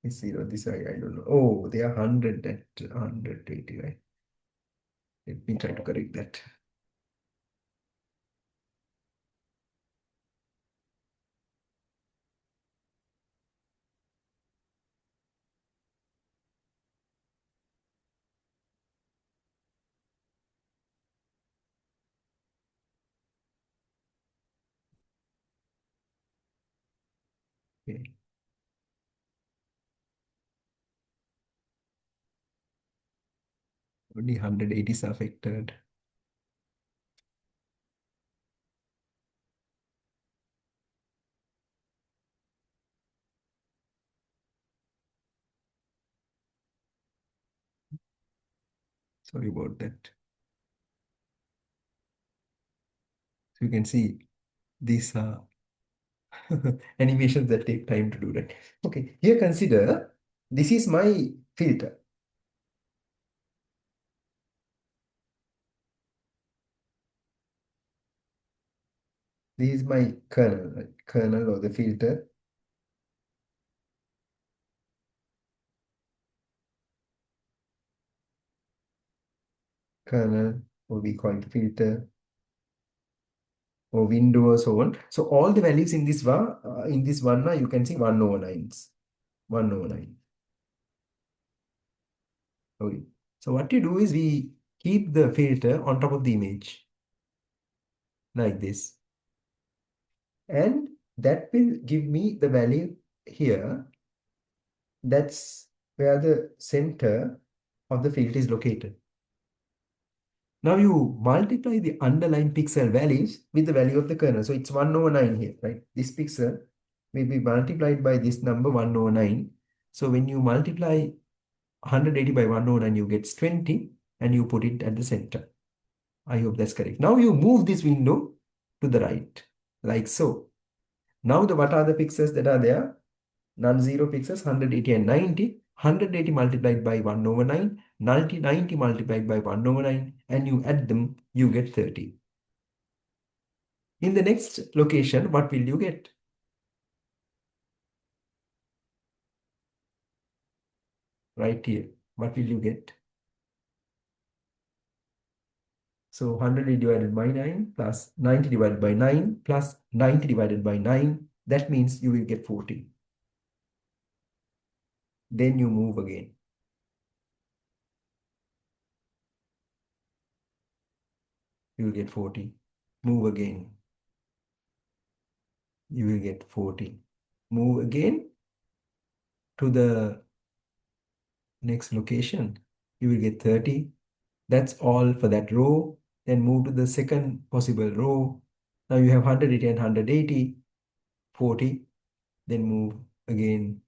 this zero, this I don't know. Oh, they are 100 at 180, right? Let me try to correct that. Okay. Only 180 is affected. Sorry about that. So you can see these are animations that take time to do that. Okay, here consider this is my filter. This is my kernel, right? Kernel or the filter. Kernel, or we call it filter, or window or so on. So all the values in this one, you can see 1 over 9. 1 over 9. Okay. So what you do is we keep the filter on top of the image like this. And that will give me the value here. That's where the center of the filter is located. Now you multiply the underlying pixel values with the value of the kernel. So it's 1 over 9 here, right? This pixel will be multiplied by this number 1 over 9. So when you multiply 180 by 1 over 9, you get 20 and you put it at the center. I hope that's correct. Now you move this window to the right, like so. Now what are the pixels that are there? Non-zero pixels, 180 and 90. 180 multiplied by 1 over 9, 90 multiplied by 1 over 9, and you add them, you get 30. In the next location, what will you get? Right here. What will you get? So 100 divided by 9 plus 90 divided by 9 plus 90 divided by 9. That means you will get 40. Then you move again. You will get 40. Move again. You will get 40. Move again to the next location. You will get 30. That's all for that row. Then move to the second possible row. Now you have 180 and 180, 40. Then move again.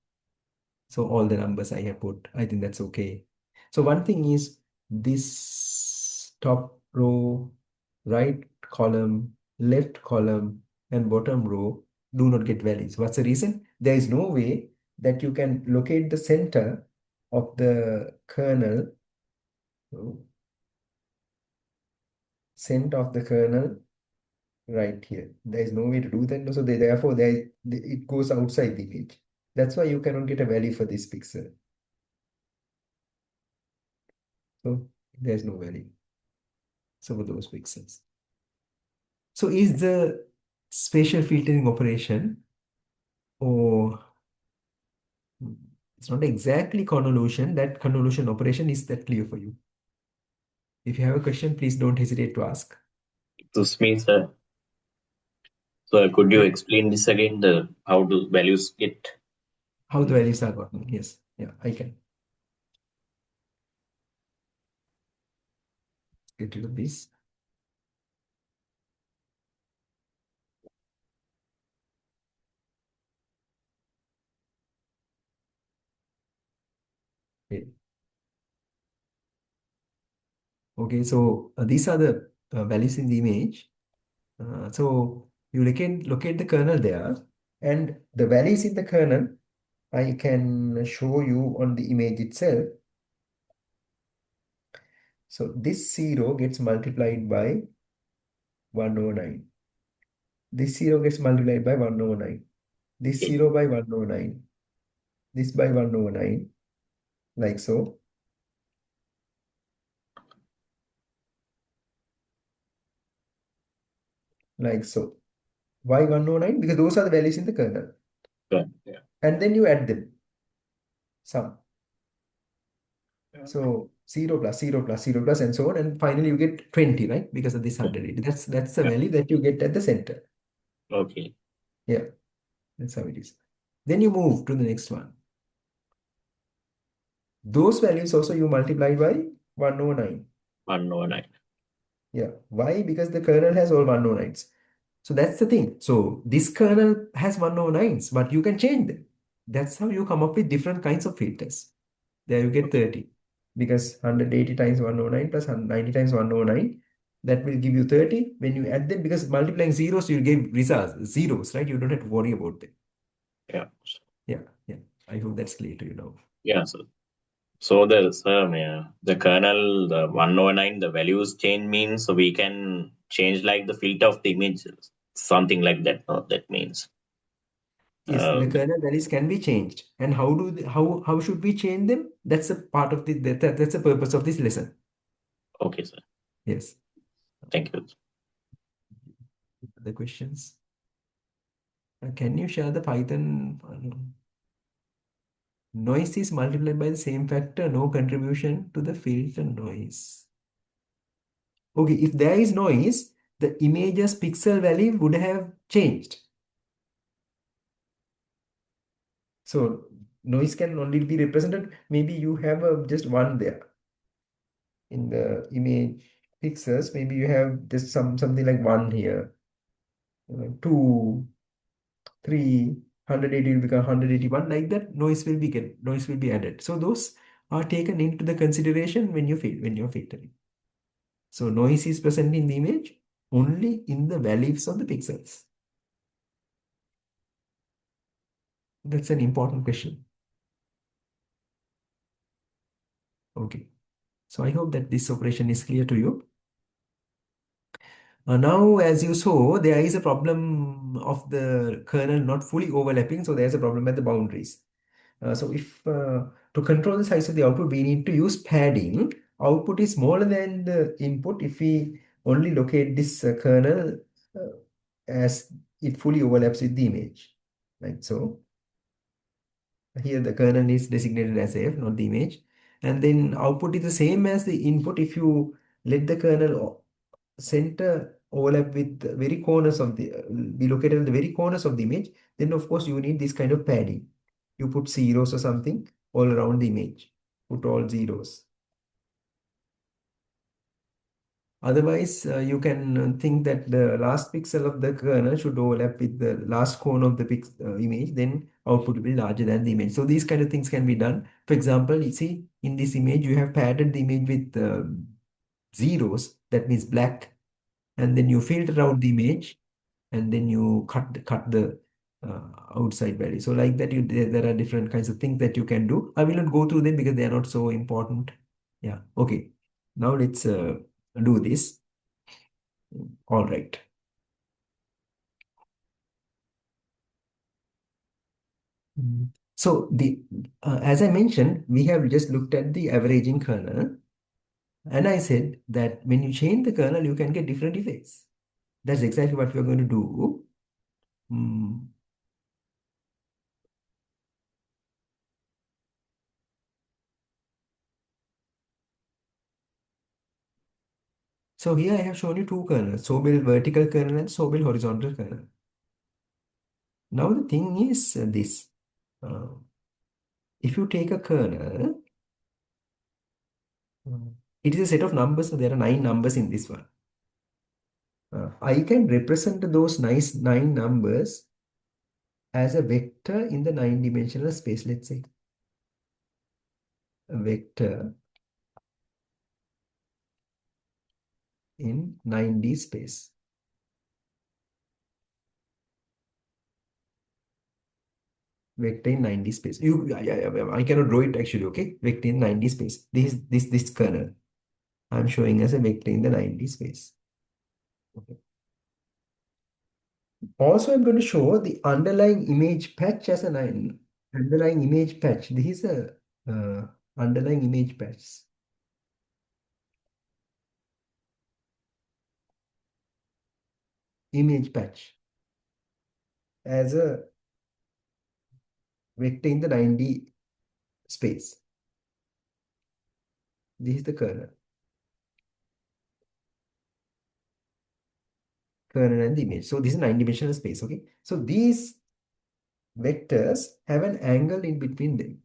So all the numbers I have put, I think that's okay. So one thing is this top row, right column, left column, and bottom row do not get values. What's the reason? There is no way that you can locate the center of the kernel, so center of the kernel right here. There is no way to do that. So therefore, it goes outside the image. That's why you cannot get a value for this pixel. So there's no value. So for those pixels. So is the spatial filtering operation, or it's not exactly convolution, that convolution operation, is that clear for you? If you have a question, please don't hesitate to ask. This means, so could you Yeah, explain this again? The how do values get? how the values are gotten. Yes, yeah, I can get rid of this. Okay, okay, so these are the values in the image. So you locate the kernel there, and the values in the kernel I can show you on the image itself. So this 0 gets multiplied by 109. This 0 gets multiplied by 109. This Okay. 0 by 109. This by 109. Like so. Like so. Why 109? Because those are the values in the kernel. Yeah. Yeah. And then you add them. Sum. Yeah. So 0 plus 0 plus 0 plus and so on. And finally you get 20, right? Because of this 180. That's the Yeah. value that you get at the center. Okay. Yeah, that's how it is. Then you move to the next one. Those values also you multiply by 109. 109. Yeah. Why? Because the kernel has all 109s. So that's the thing. So this kernel has 109s, but you can change them. That's how you come up with different kinds of filters. There you get 30. Because 180 times 109 plus 90 times 109, that will give you 30. When you add them, because multiplying zeros, you'll give results, zeros, right? You don't have to worry about them. Yeah. Yeah, yeah. I hope that's clear to you now. Yeah. So the kernel, the 109, the values change means we can change like the filter of the image, something like that. No? That means. Yes, the Um, kernel values can be changed. And how should we change them? That's a part of that's the purpose of this lesson. okay, sir. Yes. Thank you. The questions. Can you share the Python? Noise is multiplied by the same factor, no contribution to the filter noise. Okay, if there is noise, the image's pixel value would have changed. So noise can only be represented, maybe you have just one there in the image pixels, maybe you have just something like one here, two, three, 180 will become 181, like that noise will be added. So those are taken into the consideration when you're filtering. So noise is present in the image only in the values of the pixels. That's an important question. Okay. So I hope that this operation is clear to you. Now, as you saw, there is a problem of the kernel not fully overlapping. So there's a problem at the boundaries. So if to control the size of the output, we need to use padding. Output is smaller than the input if we only locate this kernel as it fully overlaps with the image. Like so. Here the kernel is designated as F, not the image. And then output is the same as the input if you let the kernel center overlap with the very corners of the, be located in the very corners of the image, then of course you need this kind of padding. You put zeros or something all around the image. Put all zeros. Otherwise, you can think that the last pixel of the kernel should overlap with the last cone of the image, then output will be larger than the image. So these kind of things can be done. For example, you see in this image, you have padded the image with zeros, that means black, and then you filter out the image, and then you cut the outside value. So like that, there are different kinds of things that you can do. I will not go through them because they are not so important. Yeah, okay. Now let's do this. All right. Mm. So the as I mentioned, we have just looked at the averaging kernel, and I said that when you change the kernel, you can get different effects. That's exactly what we're going to do. Mm. So here I have shown you two kernels, Sobel vertical kernel and Sobel horizontal kernel. Now the thing is this. Uh, if you take a kernel, uh, it is a set of numbers. So there are 9 numbers in this one. I can represent those nice 9 numbers as a vector in the 9-dimensional space, let's say. A vector in 9D space. Vector in 9D space. I cannot draw it actually, okay? Vector in 9D space. This kernel. I'm showing as a vector in the 9D space. Okay. Also, I'm going to show the underlying image patch as an underlying image patch. This is a underlying image patch. Image patch as a vector in the 9D space. This is the kernel. Kernel and the image. So this is 9-dimensional space, okay? So these vectors have an angle in between them.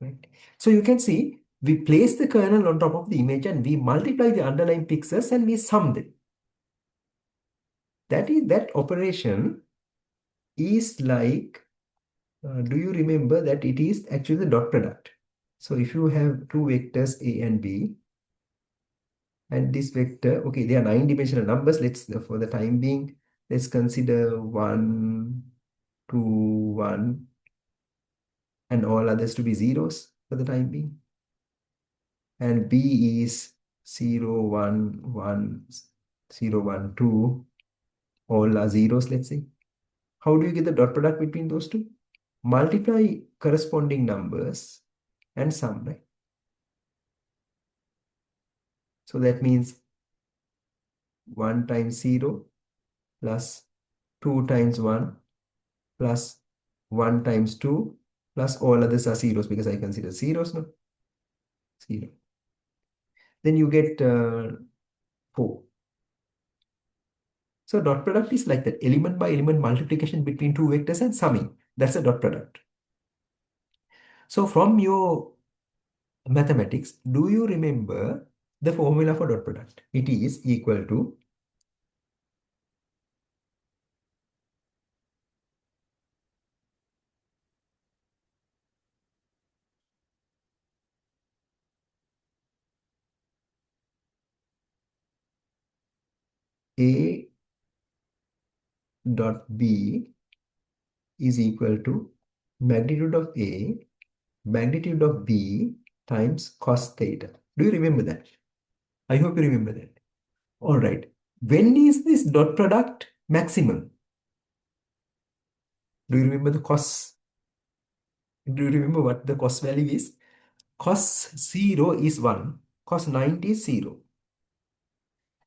Right? So you can see we place the kernel on top of the image and we multiply the underlying pixels and we sum them. That operation is like, do you remember that it is actually the dot product? So if you have two vectors A and B, and this vector, okay, they are 9-dimensional numbers. Let's, for the time being, let's consider 1, 2, 1, and all others to be zeros for the time being. And B is 0, 1, 1, 0, 1, 2. All are zeros, let's say. How do you get the dot product between those two? Multiply corresponding numbers and sum, right? So that means 1 times 0 plus 2 times 1 plus 1 times 2 plus all others are zeros because I consider zeros, no? 0. Then you get 4. So dot product is like that, element by element multiplication between two vectors and summing. That's a dot product. So from your mathematics, do you remember the formula for dot product? It is equal to A dot B is equal to magnitude of A, magnitude of B times cos theta. Do you remember that? I hope you remember that. All right. When is this dot product maximum? Do you remember the cos? Do you remember what the cos value is? Cos 0 is 1. Cos 90 is 0.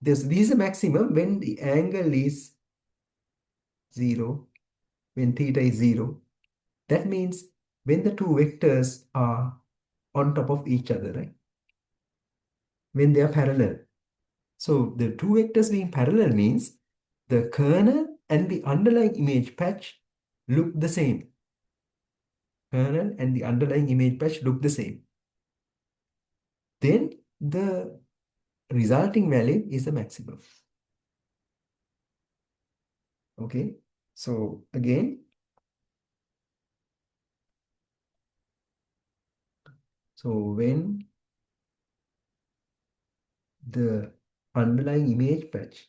this is a maximum when the angle is 0, when theta is 0. That means when the two vectors are on top of each other, right? When they are parallel. So the two vectors being parallel means the kernel and the underlying image patch look the same. Kernel and the underlying image patch look the same. Then the resulting value is the maximum. Okay. So again, so when the underlying image patch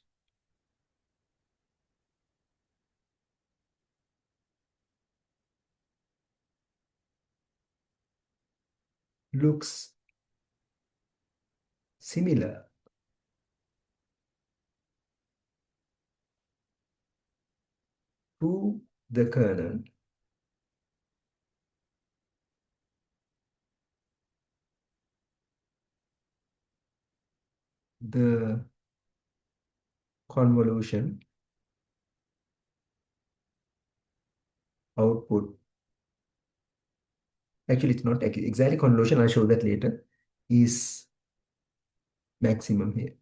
looks similar to the kernel, the convolution output, actually it's not exactly convolution, I'll show that later, is maximum here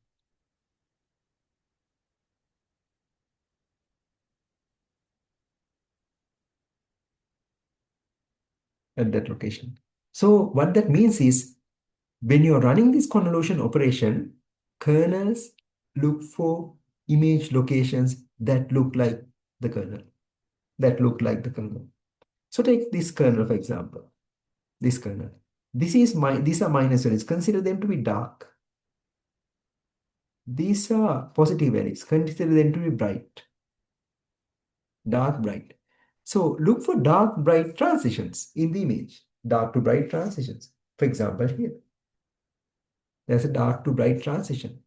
at that location. So what that means is when you're running this convolution operation, kernels look for image locations that look like the kernel, that look like the kernel. So take this kernel, for example, this kernel. These are minus values. Consider them to be dark. These are positive values. Consider them to be bright, dark, bright. So look for dark, bright transitions in the image. Dark to bright transitions. For example, here, there's a dark to bright transition.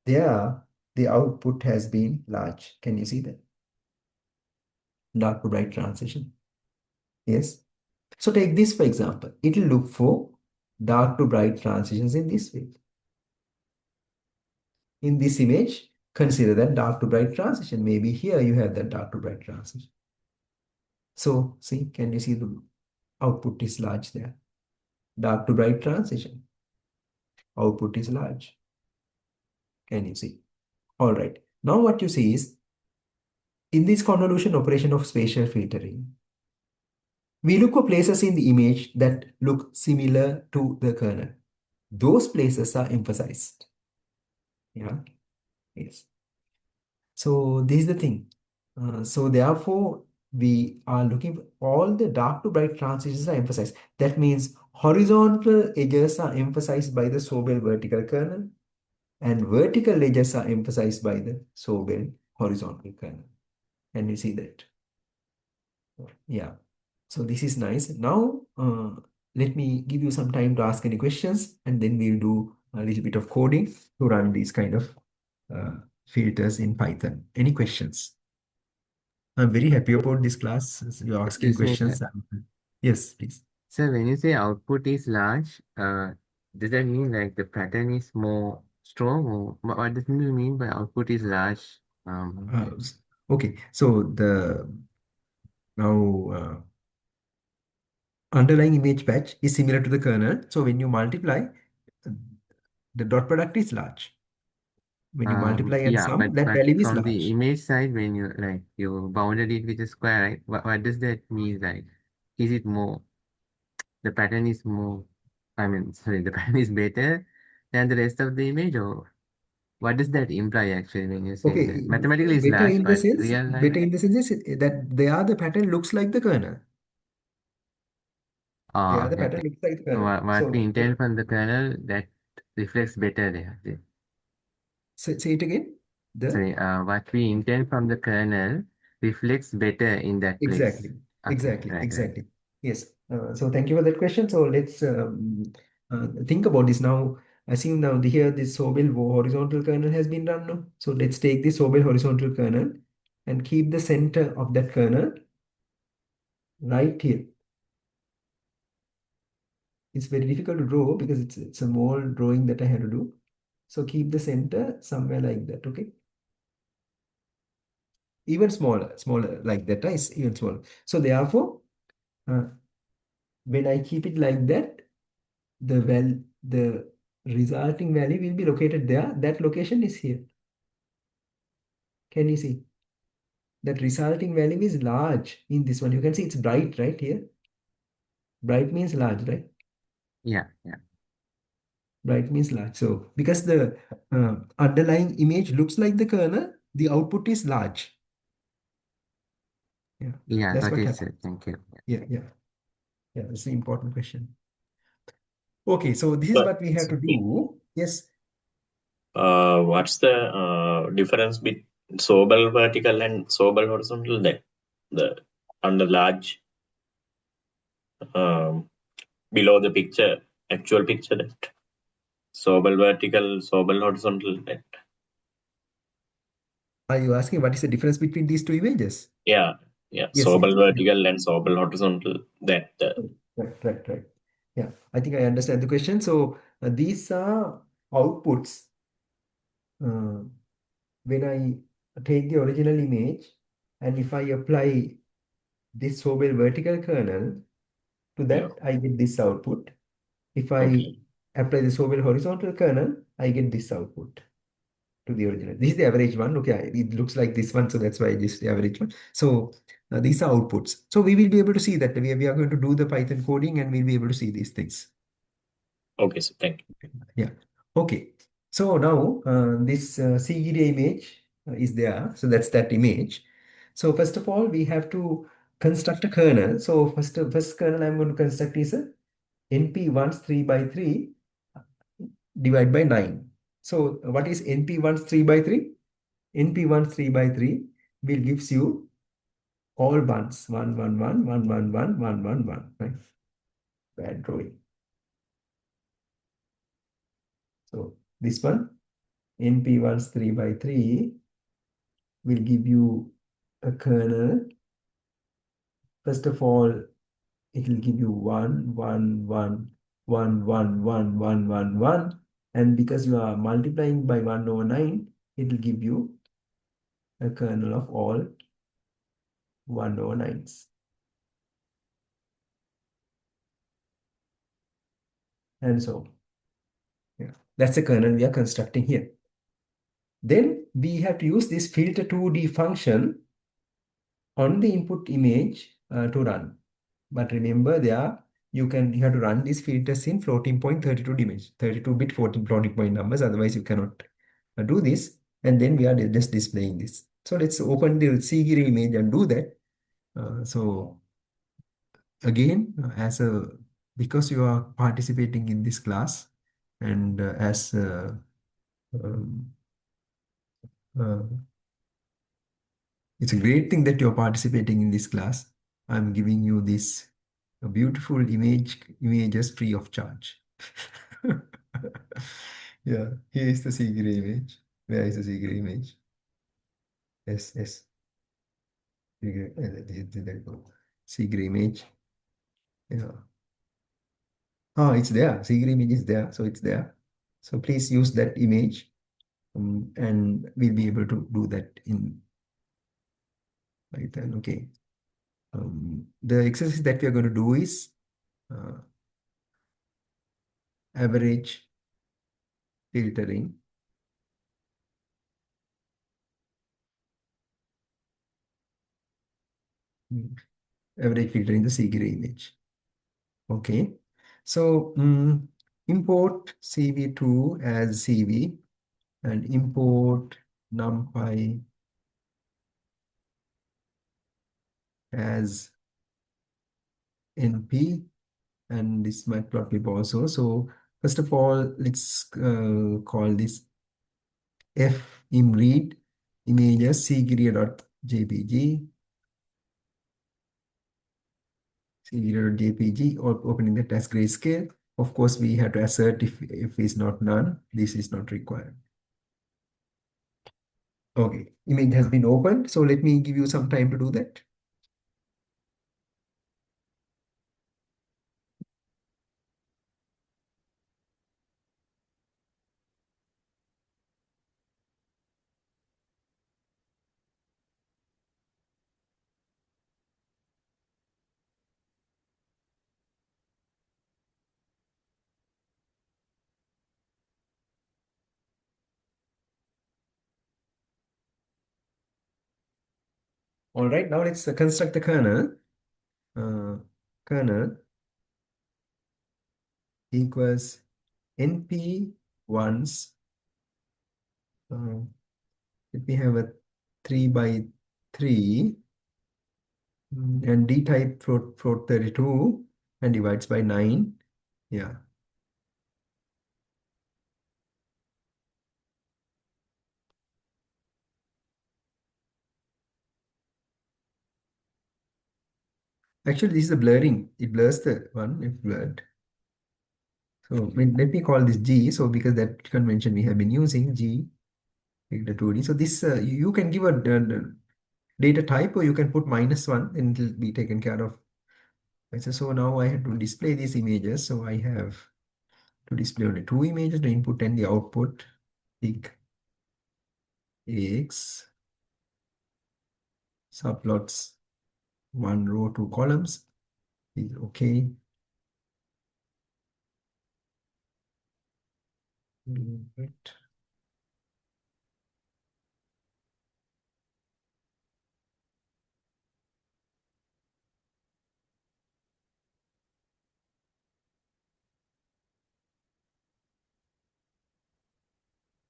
There, the output has been large. Can you see that? Dark to bright transition. Yes. So take this, for example. It will look for dark to bright transitions in this way. In this image, consider that dark to bright transition. Maybe here you have that dark to bright transition. So see, can you see the output is large there? Dark to bright transition. Output is large. Can you see? All right. Now what you see is in this convolution operation of spatial filtering, we look for places in the image that look similar to the kernel. Those places are emphasized. Yeah. Yes. So this is the thing. So therefore, we are looking for all the dark to bright transitions are emphasized. That means horizontal edges are emphasized by the Sobel vertical kernel, and vertical edges are emphasized by the Sobel horizontal kernel. And you see that. Yeah. So this is nice. Now, let me give you some time to ask any questions, and then we'll do a little bit of coding to run these kind of uh, filters in Python. Any questions? I'm very happy about this class. You're asking Excuse me, sir. questions. Yes, please. So when you say output is large, does that mean like the pattern is more strong, or what does you mean by output is large? Uh, okay, so the now underlying image patch is similar to the kernel. So when you multiply, uh, the dot product is large. When you multiply and Yeah, sum, but that value is from the large. image side, when you bounded it with a square, right? What does that mean? Like, is it more the pattern is more? I mean, sorry, the pattern is better than the rest of the image, or what does that imply actually when you say that? Okay, Mathematically is large, but real life. better in the sense is that the pattern looks like the kernel. Oh, The okay, pattern okay. looks like the kernel. What we So intend from the kernel that reflects better there. say it again. The Sorry, what we intend from the kernel reflects better in that place. Exactly, Okay, right, right. exactly. Yes. So thank you for that question. So let's think about this now. I think now here this Sobel horizontal kernel has been run now. So let's take this Sobel horizontal kernel and keep the center of that kernel right here. It's very difficult to draw because it's a more drawing that I had to do. So keep the center somewhere like that, okay? Even smaller like that is even smaller. So therefore, uh, when I keep it like that, the resulting value will be located there. That location is here. Can you see? That resulting value is large in this one. You can see it's bright right here. Bright means large, right? Yeah, yeah. Bright means large. So because the underlying image looks like the kernel, the output is large. Yeah, Yeah, that's got what it, happens. sir. Thank you. Yeah, that's the important question. Okay, so this is But what we have to do. Yes. what's the difference between Sobel vertical and Sobel horizontal? That the under large um, below the picture, actual picture, that Sobel vertical, Sobel horizontal. That Are you asking what is the difference between these two images? yeah, yeah, Yes, Sobel yes. Yeah. vertical and Sobel horizontal. That Right. Yeah, I think I understand the question. So these are outputs. Uh, when I take the original image and if I apply this Sobel vertical kernel to yeah, that, I get this output. If I okay, apply the Sobel horizontal kernel, I get this output to the original. This is the average one. Okay, it looks like this one, so that's why this is the average one. So these are outputs. So we will be able to see that we are going to do the Python coding and we'll be able to see these things. okay. So thank you. Yeah. Okay. So now this CGD image is there. So that's that image. So first of all, we have to construct a kernel. So first kernel I'm going to construct is a NP ones 3 by 3 divide by 9. So what is NP ones 3 by 3? NP ones 3 by 3 will gives you all ones 1 1 1 1 1 1 1 1 1. Right? Bad drawing. So this one NP ones 3 by 3 will give you a kernel. First of all, it will give you 1 1 1 1 1 1 1 1 1, and because you are multiplying by 1 over 9, it will give you a kernel of all 1 over 9s. And so, yeah, that's the kernel we are constructing here. Then we have to use this filter 2D function on the input image to run. But remember there, you have to run these filters in floating point 32 dimension, 32-bit floating point numbers. Otherwise, you cannot do this. And then we are just displaying this. So let's open the CGRI image and do that. So again, because you are participating in this class and as um, uh, it's a great thing that you're participating in this class. I'm giving you this beautiful images free of charge. Yeah, here is the Seeger image. Where is the Seeger image? Yes. There you go. Seeger image. Yeah. Oh, it's there. Seeger image is there. So it's there. So please use that image and we'll be able to do that in Python. Okay. The exercise that we are going to do is uh, average filtering. mm, Average filtering the Seeger image. Okay. So import CV2 as CV and import NumPy as NP and this matplotlib also. So first of all, let's call this fimread images cgria.jpg cgria.jpg or opening that as grayscale. Of course, we have to assert if is not none, this is not required. Okay, image has been opened. So let me give you some time to do that. All right, now let's construct the kernel. Kernel equals np ones. Uh, let me have a 3 by 3 and d type float 32 and divides by 9. Yeah. Actually, this is a blurring. It blurs the one if blurred. So let me call this G. So because that convention we have been using G, the 2D. So this you can give a data type or you can put -1 and it will be taken care of. Right, so now I have to display these images. So I have to display only two images, the input and the output. Pick AX subplots, one row, two columns. Is okay. Right.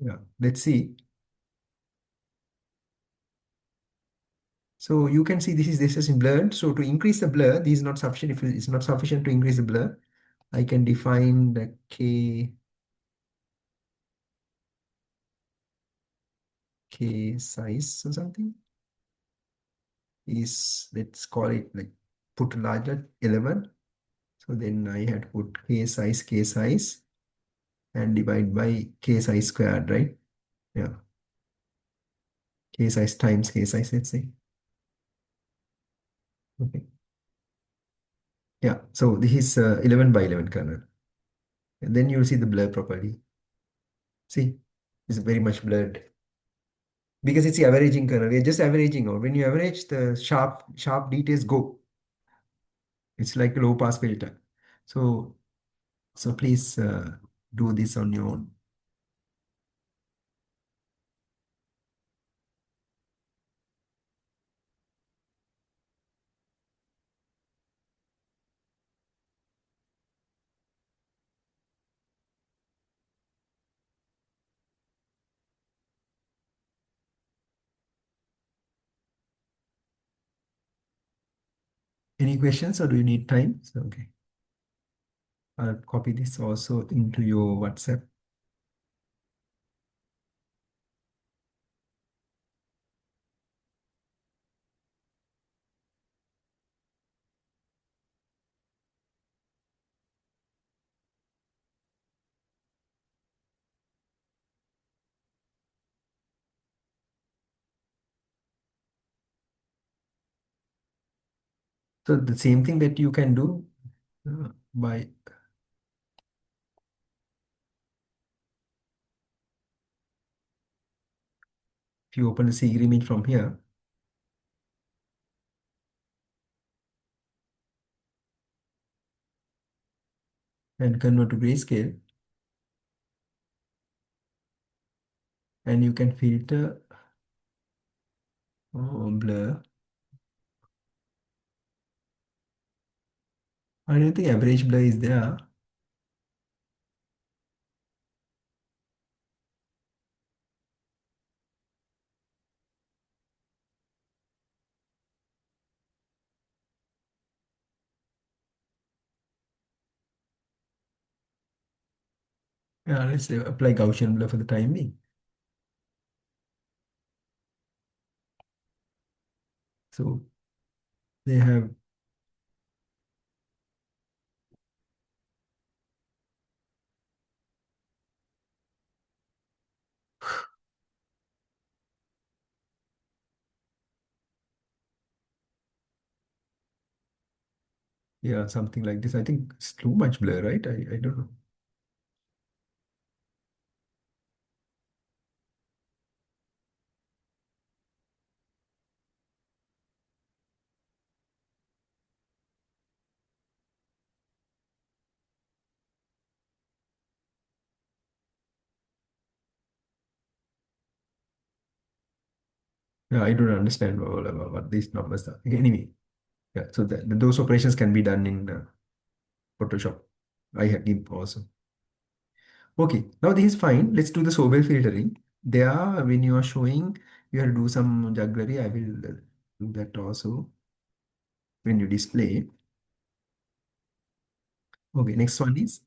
Yeah, let's see. So you can see this is blurred. So to increase the blur, this is not sufficient. If it's not sufficient to increase the blur, I can define the K size or something. Is let's call it like put larger 11. So then I had to put K size and divide by K size squared, right? Yeah. K size times K size, let's say. Okay. Yeah. So this is 11 by 11 kernel. And then you'll see the blur property. See, it's very much blurred because it's the averaging kernel. We're just averaging out. When you average, the sharp details go. It's like a low pass filter. So please do this on your own. Any questions or do you need time? So, okay. I'll copy this also into your WhatsApp. So the same thing that you can do by if you open the Seeger image from here and convert to grayscale, and you can filter blur. I don't think average blur is there. Yeah, let's apply Gaussian blur for the time being. So they have yeah something like this. I think it's too much blur, right? I don't know. Yeah, I don't understand what these numbers are. Anyway, yeah, so those operations can be done in Photoshop. I have GIMP also. Okay, now this is fine. Let's do the Sobel filtering. There, when you are showing, you have to do some jugglery. I will do that also when you display. Okay, next one is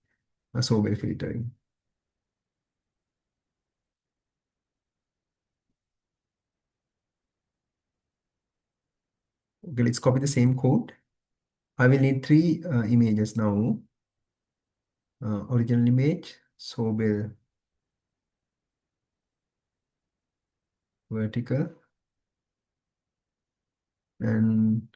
Sobel filtering. Okay, let's copy the same code. I will need three images now. Original image, Sobel vertical, and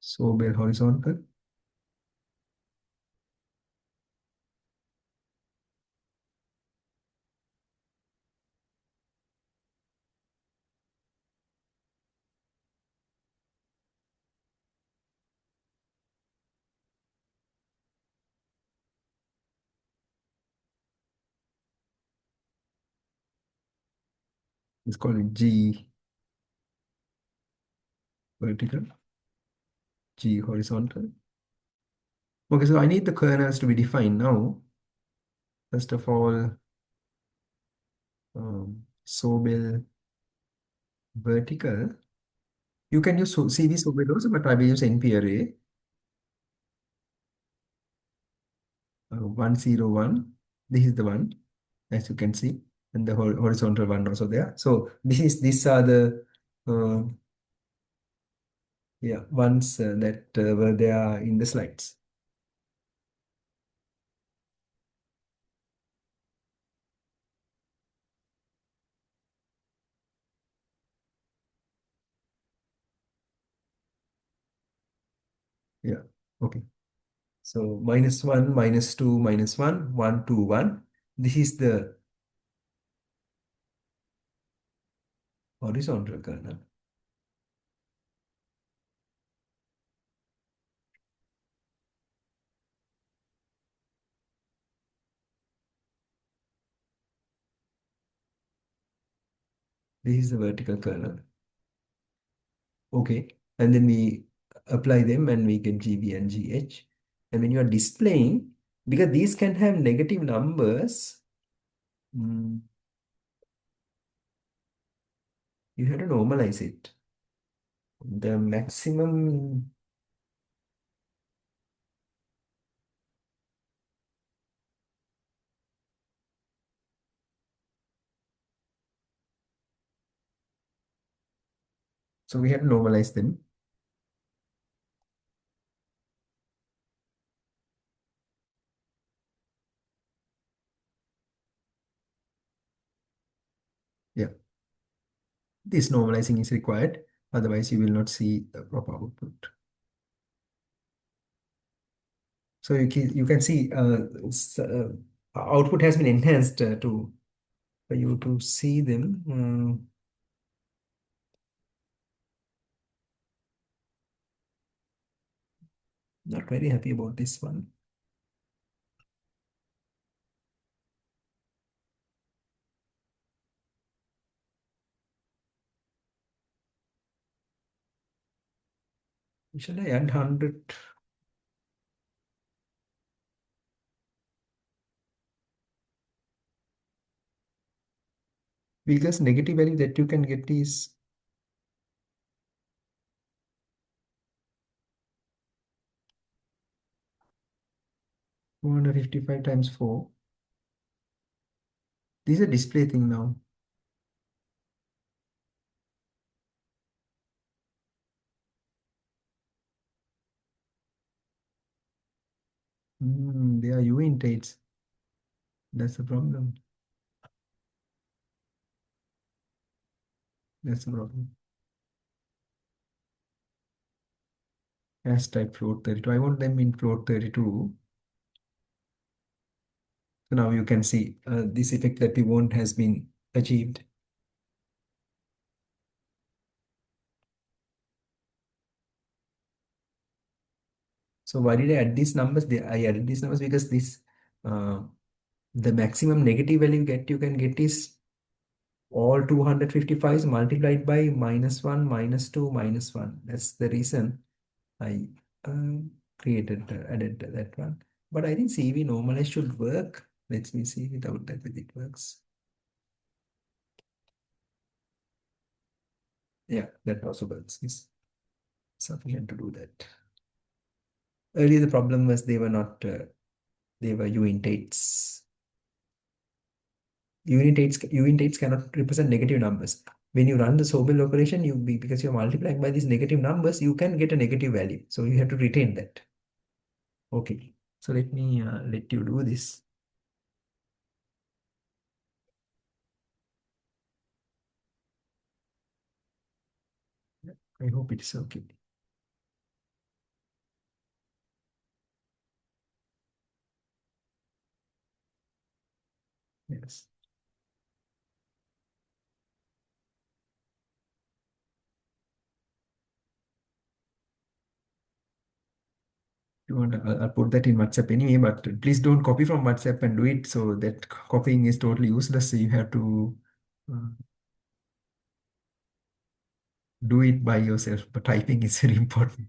Sobel horizontal. Let's call it G vertical, G horizontal. Okay, so I need the kernels to be defined now. First of all, Sobel vertical. You can use CV Sobel also, but I will use NP array 101. This is the one, as you can see, and the horizontal one also there. So these are the uh, yeah ones that were there in the slides. Yeah. Okay. So -1, -2, -1, 1, 2, 1. This is the horizontal kernel. This is the vertical kernel. Okay. And then we apply them and we get GB and GH. And when you are displaying, because these can have negative numbers, mm, you have to normalize it. The maximum, so we have to normalize them. Yeah. This normalizing is required. Otherwise, you will not see the proper output. So you can see output has been enhanced to for you to see them. Not very happy about this one. Should I add 100? Because negative value that you can get is 255 times 4. This is a display thing now. They are U integrates. That's the problem. That's the problem. As type float 32. I want them in float 32. So now you can see this effect that we want has been achieved. So why did I add these numbers? I added these numbers because this uh, the maximum negative value you can get is all 255s multiplied by -1, -2, -1. That's the reason I added that one. But I think CV normalized should work. Let me see without that whether it works. Yeah, that also works. It's sufficient to do that. Earlier, the problem was they were not, they were unit 8s. Unit 8s cannot represent negative numbers. When you run the Sobel operation, because you're multiplying by these negative numbers, you can get a negative value. So you have to retain that. Okay. So let me let you do this. I hope it's okay. Yes. You want, I'll put that in WhatsApp anyway, but please don't copy from WhatsApp and do it. So that copying is totally useless. So you have to uh, do it by yourself. But typing is very important.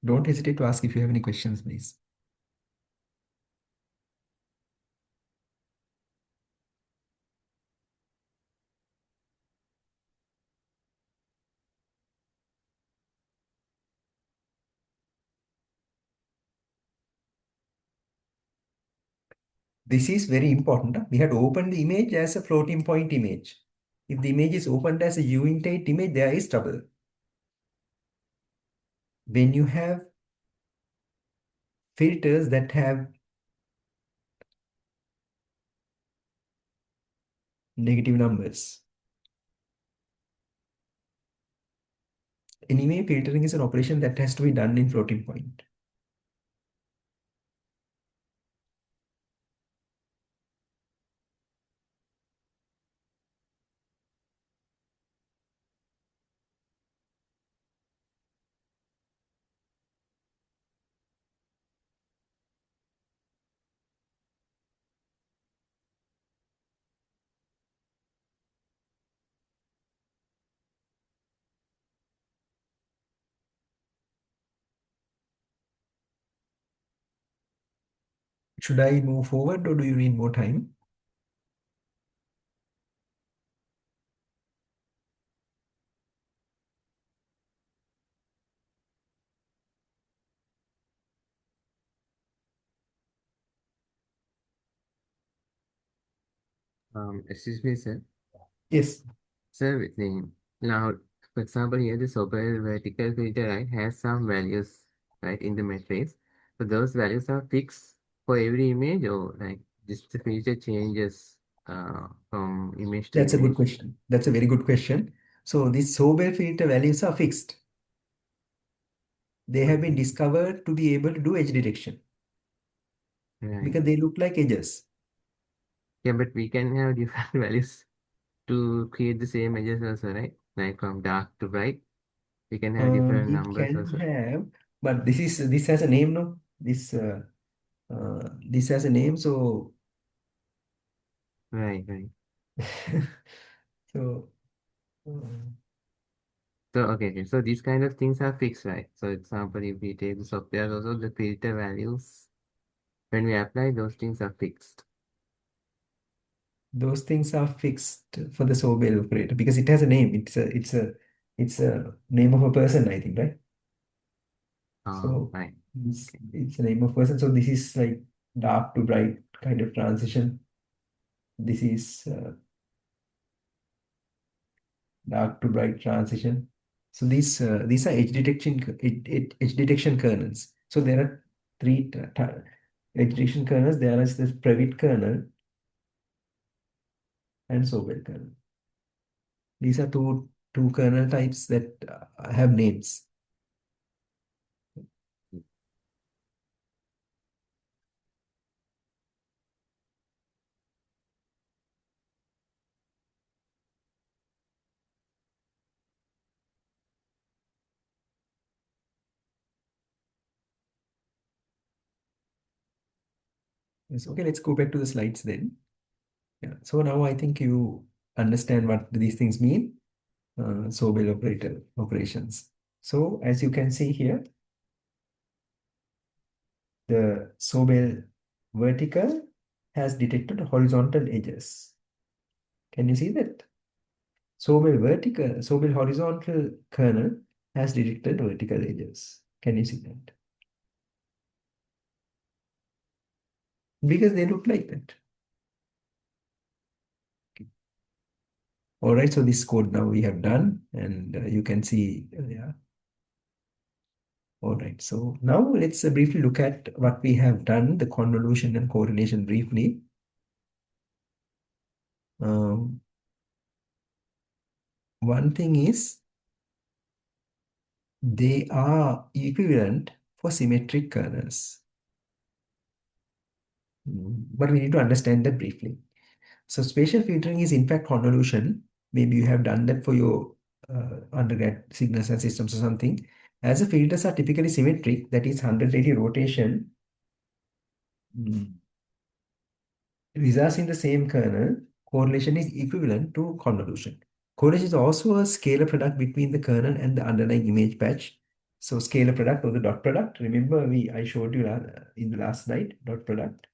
Don't hesitate to ask if you have any questions, please. This is very important. We had opened the image as a floating point image. If the image is opened as a uint8 image, there is trouble. When you have filters that have negative numbers. Anyway, filtering is an operation that has to be done in floating point. Should I move forward or do you need more time? Excuse me, sir. Yes. Sir, now, for example, here the super vertical filter, right, has some values, right, in the matrix. So those values are fixed for every image, or like just the filter changes from image to That's a good image. question. That's a very good question. So these Sobel filter values are fixed. They have been Okay. discovered to be able to do edge detection Right. because they look like edges. Yeah, but we can have different values to create the same edges also, right? Like from dark to bright, we can have different It numbers can also. have, but this has a name, no? This has a name, so Right, right. so um, So, okay. So these kind of things are fixed, right? So, example, if we take the software also, the filter values, when we apply, those things are fixed. those things are fixed for the Sobel operator because it has a name. It's a name of a person, I think, right? So Right. Okay. it's a name of person. So this is like dark to bright kind of transition. This is dark to bright transition. So these are edge detection kernels. So there are three edge detection kernels. There is this Previtt kernel and Sobel kernel. These are two kernel types that have names. Yes, okay, let's go back to the slides then. Yeah. So now I think you understand what these things mean. Sobel operator operations. So as you can see here, the Sobel vertical has detected horizontal edges. Can you see that? Sobel horizontal kernel has detected vertical edges. Can you see that? Because they look like that. All right, so this code now we have done, and you can see, yeah. All right, so now let's briefly look at what we have done, the convolution and correlation briefly. Um, one thing is they are equivalent for symmetric kernels. But we need to understand that briefly. So spatial filtering is in fact convolution. Maybe you have done that for your undergrad signals and systems or something. As the filters are typically symmetric, that is 180 rotation, results in the same kernel, correlation is equivalent to convolution. Correlation is also a scalar product between the kernel and the underlying image patch. So scalar product or the dot product, remember I showed you in the last slide, dot product.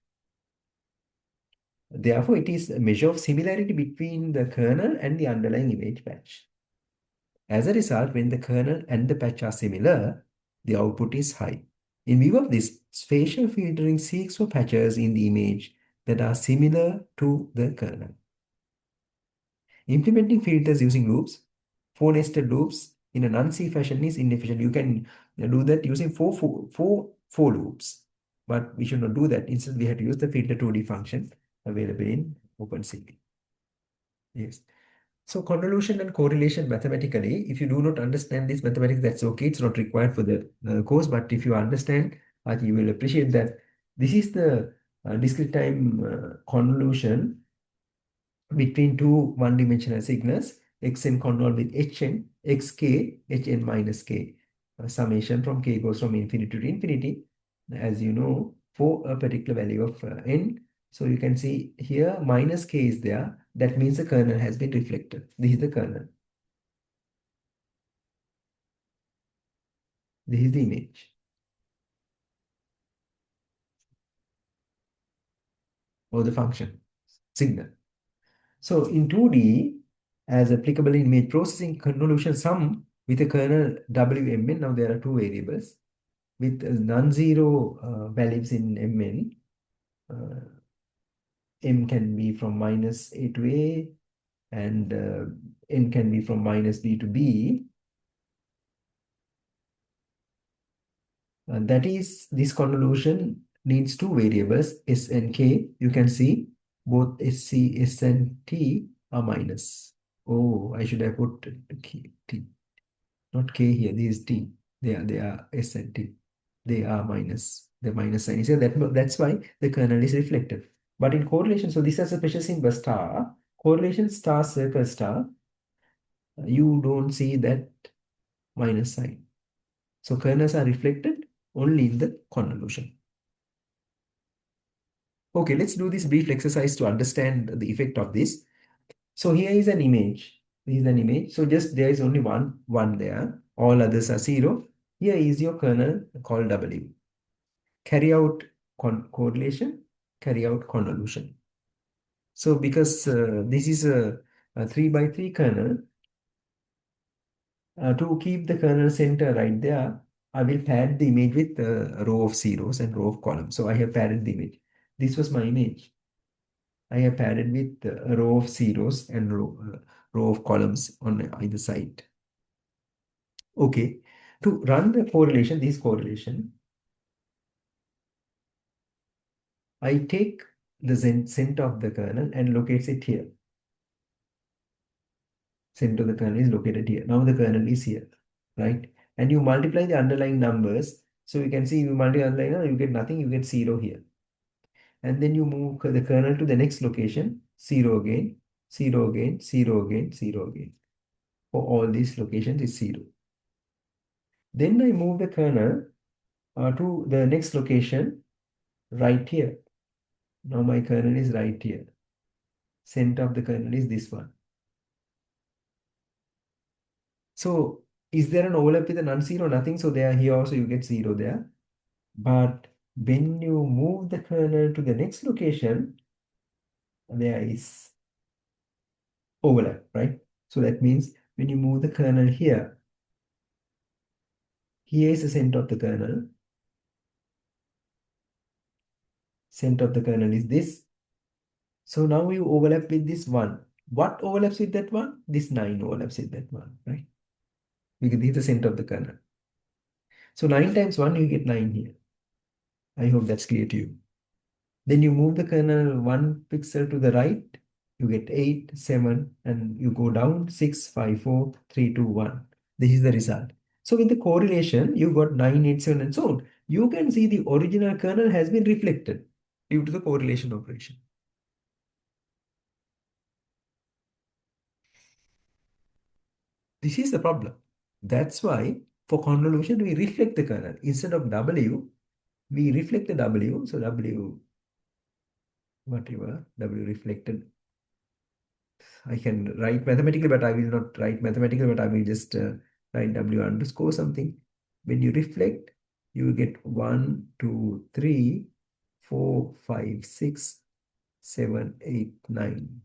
Therefore, it is a measure of similarity between the kernel and the underlying image patch. As a result, when the kernel and the patch are similar, the output is high. In view of this, spatial filtering seeks for patches in the image that are similar to the kernel. Implementing filters using loops, four nested loops in an non-C fashion is inefficient. You can do that using four loops, but we should not do that. Instead, we have to use the filter 2D function available in OpenCV. Yes. So convolution and correlation mathematically, if you do not understand this mathematics, that's okay. It's not required for the course, but if you understand, I think you will appreciate that this is the discrete time convolution between two one-dimensional signals, xn convolved with hn, xk, hn minus k. Summation from k goes from infinity to infinity, as you know, for a particular value of n. So you can see here minus k is there. That means the kernel has been reflected. This is the kernel. This is the image or the function signal. So in 2D, as applicable in image processing, convolution sum with a kernel WMN. Now there are two variables with non-zero values in Mn. Uh, M can be from minus A to A, and N can be from minus B to B. That is, this convolution needs two variables, S and K. You can see both SC, S and T are minus. Oh, I should have put T, not K here. This is T. They are S and T. They are minus. The minus sign is here. That's why the kernel is reflected. But in correlation, so this has a special symbol star. Correlation star circle star. You don't see that minus sign. So kernels are reflected only in the convolution. Okay, let's do this brief exercise to understand the effect of this. So here is an image. This is an image. So just there is only one there. All others are zero. Here is your kernel called W. Carry out correlation, carry out convolution. So because this is a 3 by 3 kernel, to keep the kernel center right there, I will pad the image with a row of zeros and row of columns. So I have padded the image. This was my image. I have padded with a row of zeros and row of columns on either side. Okay. To run the correlation, this correlation, I take the center of the kernel and locates it here. Center of the kernel is located here. Now the kernel is here, right? And you multiply the underlying numbers. So you can see you multiply underlying number, you get nothing, you get zero here. And then you move the kernel to the next location, zero again, zero again, zero again, zero again. For all these locations is zero. Then I move the kernel to the next location right here. Now my kernel is right here. Center of the kernel is this one. So is there an overlap with a non-zero? Nothing. So there here also you get 0 there. But when you move the kernel to the next location, there is overlap, right? So that means when you move the kernel here, here is the center of the kernel. Center of the kernel is this. So now you overlap with this one. What overlaps with that one? This 9 overlaps with that one, right? Because this is the center of the kernel. So 9 times 1, you get 9 here. I hope that's clear to you. Then you move the kernel 1 pixel to the right, you get 8, 7, and you go down 6, 5, 4, 3, 2, 1. This is the result. So with the correlation, you got 9, 8, 7, and so on. You can see the original kernel has been reflected due to the correlation operation. This is the problem. That's why for convolution, we reflect the kernel. Instead of W, we reflect the W. So W, whatever, W reflected. I can write mathematically, but I will not write mathematically, but I will just write W underscore something. When you reflect, you will get 1, 2, 3, 4, 5, 6, 7, 8, 9.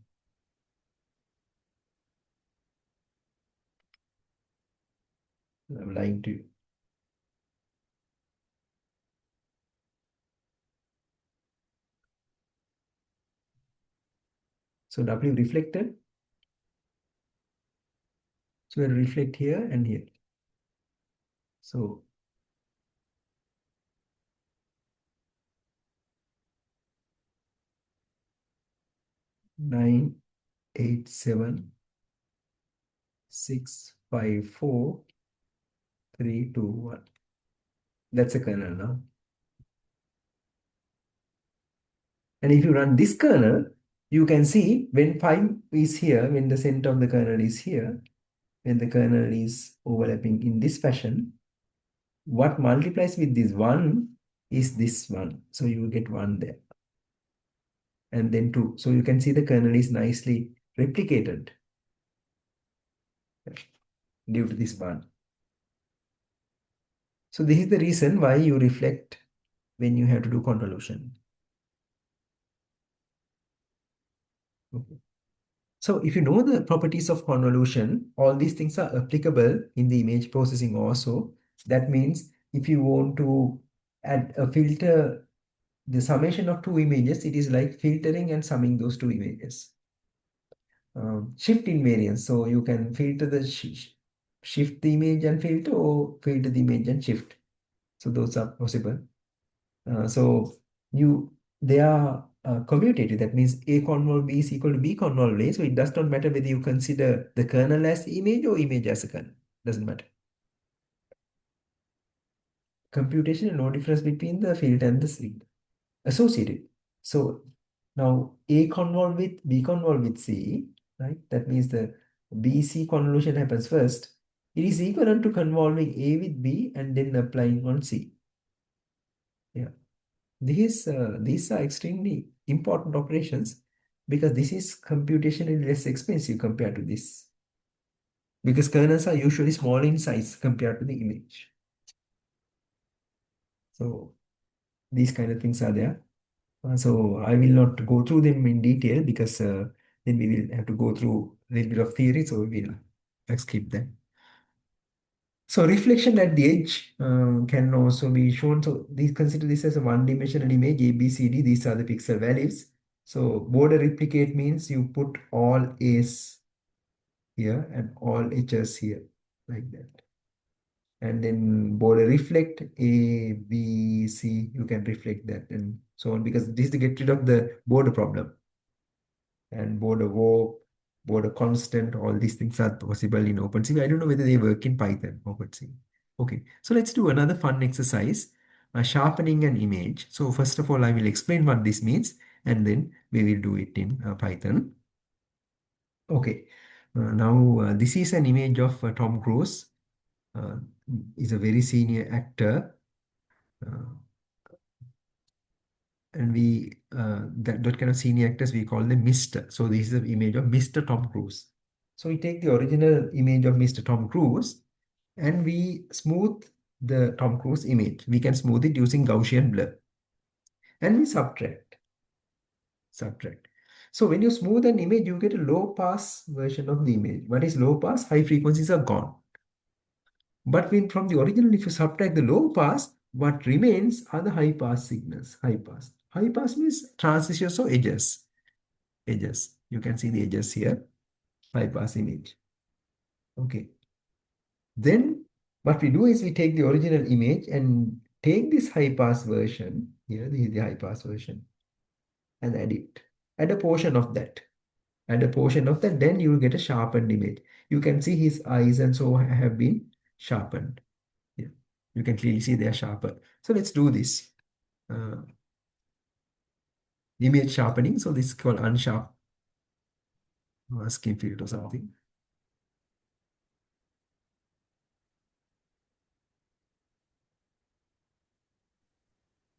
I'm lying to you. So W reflected. So we'll reflect here and here. So 9, 8, 7, 6, 5, 4, 3, 2, 1. That's a kernel now. And if you run this kernel, you can see when 5 is here, when the center of the kernel is here, when the kernel is overlapping in this fashion, what multiplies with this 1 is this one. So you will get 1 there. And then 2. So you can see the kernel is nicely replicated due to this 1. So this is the reason why you reflect when you have to do convolution. Okay. So if you know the properties of convolution, all these things are applicable in the image processing also. That means if you want to add a filter, the summation of two images, it is like filtering and summing those two images. Shift invariance, so you can filter the shift the image and filter, or filter the image and shift. So those are possible. So you they are commutative. That means A convol B is equal to B convol A. So it does not matter whether you consider the kernel as image or image as a kernel. Doesn't matter. Computation, no difference between the field and the field. Associated. So now A convol with B convol with C, right? That means the BC convolution happens first. It is equivalent to convolving A with B and then applying on C. Yeah. These are extremely important operations because this is computationally less expensive compared to this. Because kernels are usually small in size compared to the image. So these kind of things are there. So I will not go through them in detail because then we will have to go through a little bit of theory. So we will skip that. So reflection at the edge can also be shown. So these consider this as a one-dimensional image, A, B, C, D. These are the pixel values. So border replicate means you put all A's here and all H's here, like that. And then border reflect A, B, C. You can reflect that and so on because this is to get rid of the border problem. And border warp, border constant, all these things are possible in OpenCV. I don't know whether they work in Python, OpenCV. Okay, so let's do another fun exercise, sharpening an image. So first of all, I will explain what this means, and then we will do it in Python. Okay, now this is an image of Tom Cruise. Uh, is a very senior actor. Uh, and that kind of senior actors we call them Mr. So this is the image of Mr. Tom Cruise. So we take the original image of Mr. Tom Cruise and we smooth the Tom Cruise image. We can smooth it using Gaussian blur, and we subtract. So when you smooth an image, you get a low pass version of the image. What is low pass? High frequencies are gone. But when from the original, if you subtract the low pass, what remains are the high pass signals. High pass. High pass means transitions or edges. Edges. You can see the edges here. High pass image. Okay. Then what we do is we take the original image and take this high pass version. Here, this is the high pass version, and add it. Add a portion of that. Add a portion of that, then you will get a sharpened image. You can see his eyes and so have been sharpened. Yeah. You can clearly see they are sharper. So let's do this. Uh, Image sharpening. So this is called unsharp skin field or something.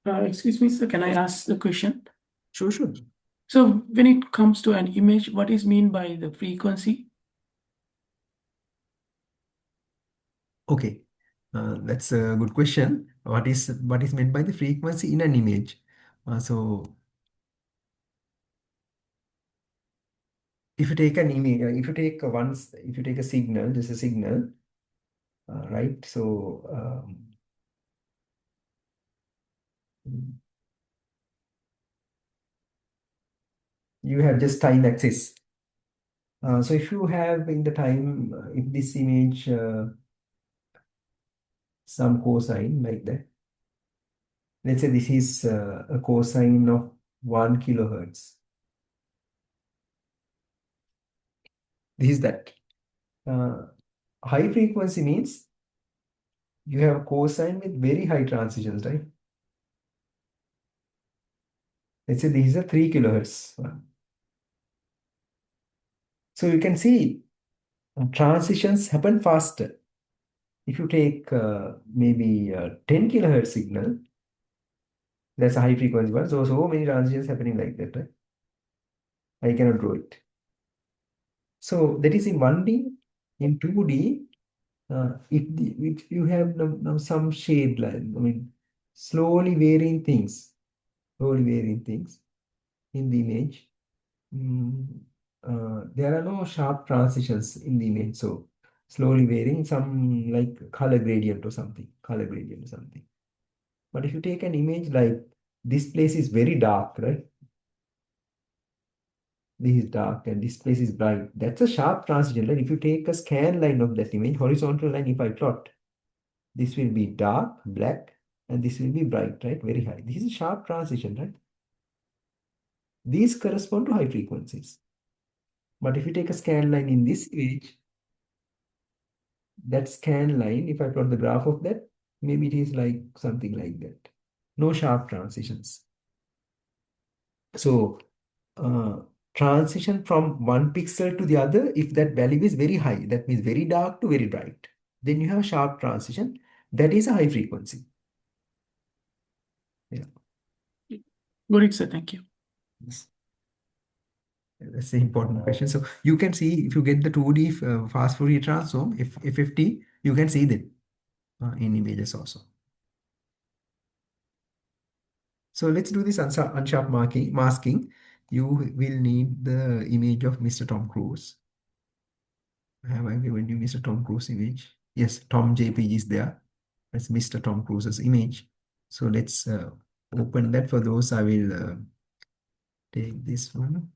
Excuse me, sir, can I ask the question? Sure, sure. So when it comes to an image, what is mean by the frequency? Okay, that's a good question. What is meant by the frequency in an image? So if you take an image, if you take a signal, just a signal, right? So you have just time axis. So if you have in the time, if this image some cosine like that, let's say this is a cosine of 1 kilohertz. This is that. High frequency means you have cosine with very high transitions, right? Let's say this is a 3 kilohertz one. So you can see transitions happen faster. If you take maybe 10 kilohertz signal, that's a high frequency one. So many transitions happening like that, right? I cannot draw it. So that is in 1D. In 2D, if you have now some shade line, I mean, slowly varying things in the image. Mm, there are no sharp transitions in the image, so slowly varying, some like color gradient or something. But if you take an image like this place is very dark, right? This is dark and this place is bright. That's a sharp transition. Like if you take a scan line of that image, horizontal line, if I plot, this will be dark, black, and this will be bright, right? Very high. This is a sharp transition, right? These correspond to high frequencies. But if you take a scan line in this image, that scan line, if I plot the graph of that, maybe it is like something like that. No sharp transitions. So transition from one pixel to the other, if that value is very high, that means very dark to very bright, then you have sharp transition. That is a high frequency. Yeah. Got it, sir. Thank you. Yes. That's the important question. So you can see if you get the 2D fast Fourier transform, if F50, you can see them in images also. So let's do this unsharp masking. You will need the image of Mr. Tom Cruise. Have I given you Mr. Tom Cruise image? Yes, Tom JPG is there. That's Mr. Tom Cruise's image. So let's open that. For those, I will take this one.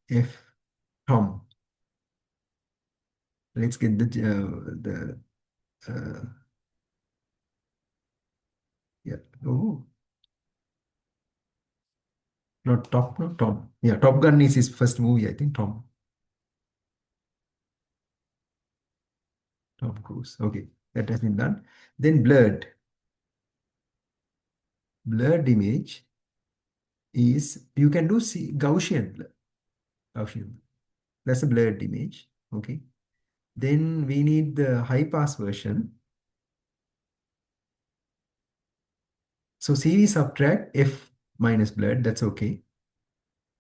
F Tom. Let's get uh, yeah. Oh, not Top, no Tom. Yeah, Top Gun is his first movie, I think. Tom Cruise. Okay, that has been done. Then blurred. Blurred image is you can do see Gaussian blur. Gaussian. That's a blurred image. Okay. Then we need the high pass version. So CV subtract F minus blurred, that's okay.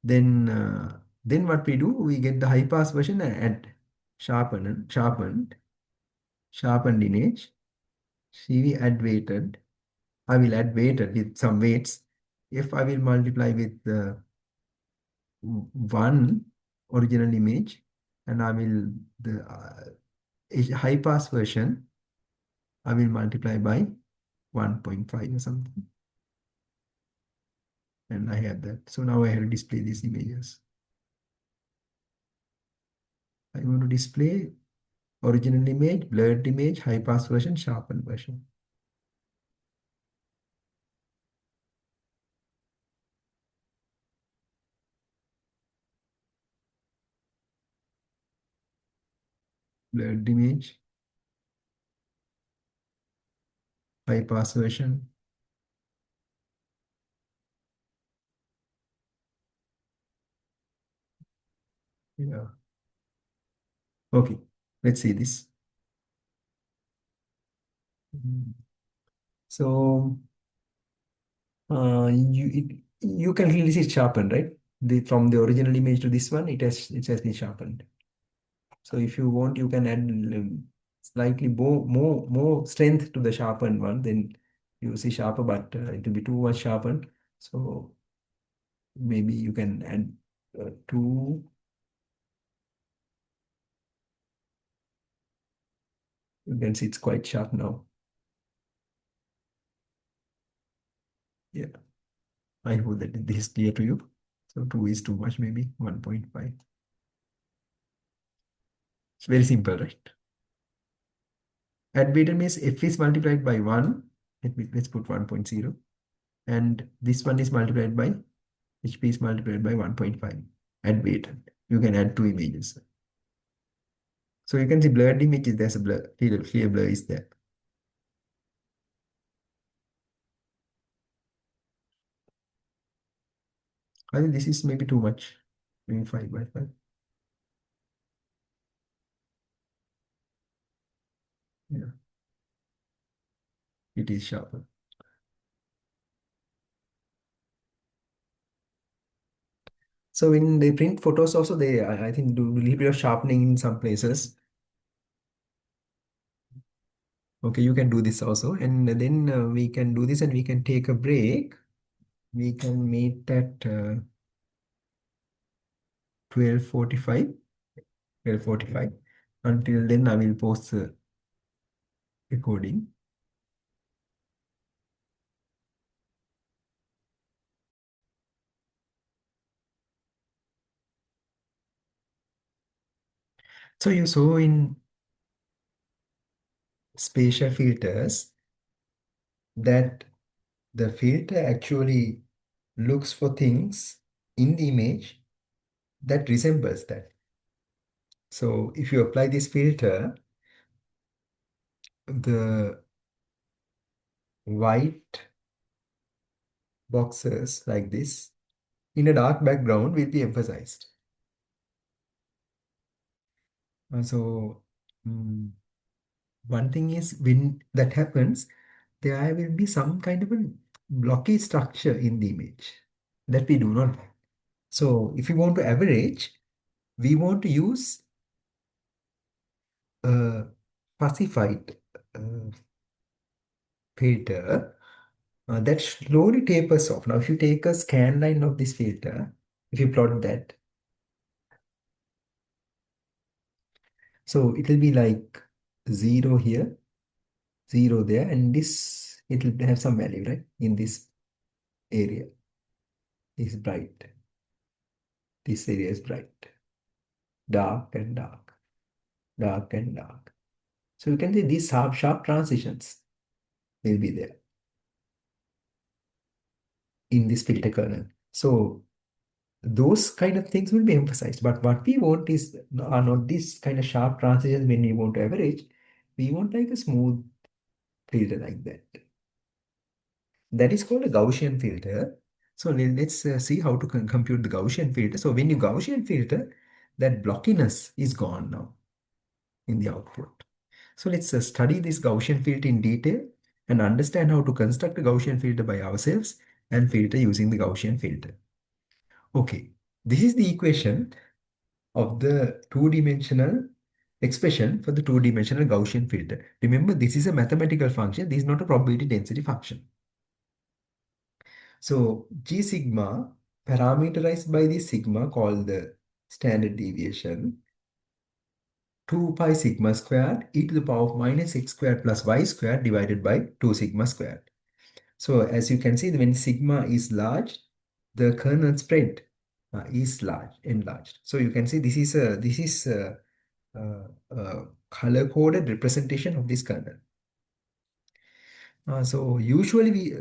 Then what we do, we get the high pass version and add sharpened image. CV add weighted. I will add weighted with some weights. If I will multiply with one original image, and I will the high pass version, I will multiply by 1.5 or something. And I have that. So now I have to display these images. I want to display original image, blurred image, high pass version, sharpened version. Blurred image, high pass version. Yeah. Okay, let's see this. So you can really see it sharpened, right? From the original image to this one, it has been sharpened. So if you want, you can add slightly more strength to the sharpened one. Then you see sharper, but it will be too much sharpened. So maybe you can add two. You can see it's quite sharp now. Yeah, I hope that this is clear to you. So 2 is too much, maybe 1.5. It's very simple, right? At beta means f is multiplied by 1. Let's put 1.0. And this one is multiplied by, HP is multiplied by 1.5 at beta. You can add two images. So you can see blurred images, there's a blur, clear blur is there. I think this is maybe too much. Maybe 5 by 5. Yeah, it is sharper. So in the print photos also, they I think do a little bit of sharpening in some places. Okay, you can do this also, and then we can do this, and we can take a break. We can meet at 12:45. 12:45. Until then, I will post the recording. So you saw in spatial filters that the filter actually looks for things in the image that resembles that. So if you apply this filter, the white boxes like this in a dark background will be emphasized. So one thing is when that happens, there will be some kind of a blocky structure in the image that we do not have. So if you want to average, we want to use a pacified uh, filter that slowly tapers off. Now, if you take a scan line of this filter, if you plot that, so it will be like 0 here, 0 there, and this, it will have some value, right? In this area is bright. This area is bright. Dark and dark, dark and dark. So you can see these sharp transitions will be there in this filter kernel. So those kind of things will be emphasized. But what we want is are not this kind of sharp transitions when we want to average. We want like a smooth filter like that. That is called a Gaussian filter. So let's see how to compute the Gaussian filter. So when you Gaussian filter, that blockiness is gone now in the output. So let's study this Gaussian filter in detail. and understand how to construct a Gaussian filter by ourselves and filter using the Gaussian filter. Okay, this is the equation of the two-dimensional expression for the two-dimensional Gaussian filter. Remember, this is a mathematical function. This is not a probability density function. So G sigma parameterized by the sigma called the standard deviation 2 pi sigma squared e to the power of minus x squared plus y squared divided by 2 sigma squared. So as you can see, when sigma is large, the kernel spread is enlarged. So you can see this is a color coded representation of this kernel. So usually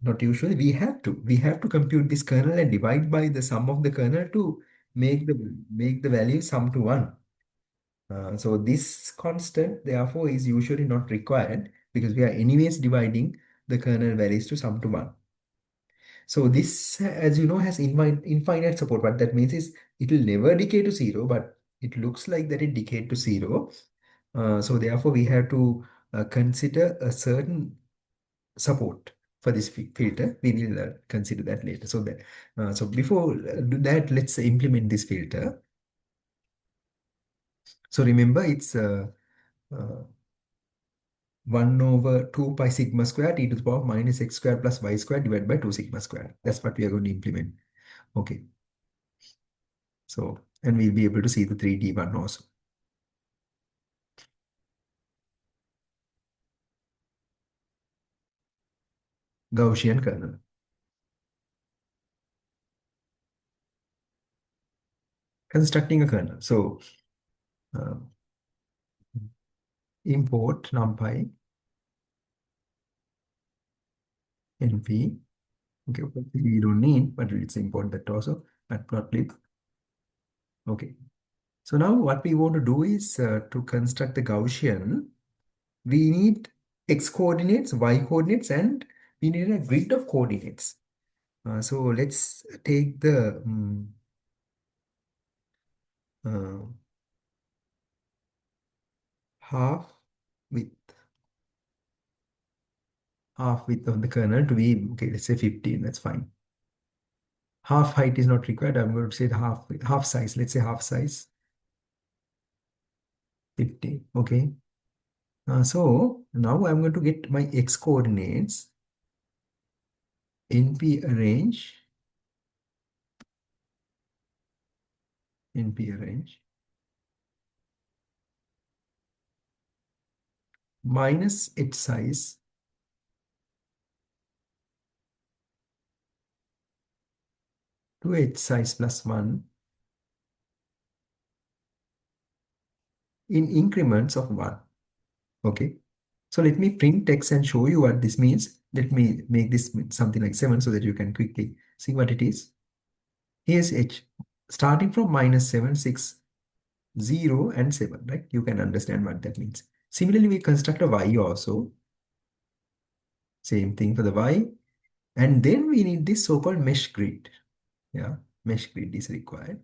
not usually, we have to compute this kernel and divide by the sum of the kernel to make the value sum to 1. So this constant therefore is usually not required because we are anyways dividing the kernel values to sum to 1. So this, as you know, has infinite support. What that means is it will never decay to 0, but it looks like that it decayed to 0. So therefore we have to consider a certain support for this filter. We will consider that later. So before do that, let's implement this filter. So remember, it's uh, 1 over 2 pi sigma squared e to the power of minus x squared plus y squared divided by 2 sigma squared. That's what we are going to implement. Okay. So, and we'll be able to see the 3D one also. Gaussian kernel. Constructing a kernel. So, uh, import numpy np. Okay, we don't need, but let's import that also. Matplotlib. Okay. So now what we want to do is to construct the Gaussian, we need x coordinates, y coordinates, and we need a grid of coordinates. So let's take the uh, half width of the kernel to be, okay, let's say 15, that's fine. Half height is not required. I'm going to say the half size. Let's say half size 50. Okay. So now I'm going to get my x coordinates np arrange minus h size to h size plus 1 in increments of 1. Okay. So let me print text and show you what this means. Let me make this something like 7 so that you can quickly see what it is. Here's h. Starting from minus 7, 6, 0, and 7, right? You can understand what that means. Similarly, we construct a y also. Same thing for the y. And then we need this so-called mesh grid. Yeah, mesh grid is required.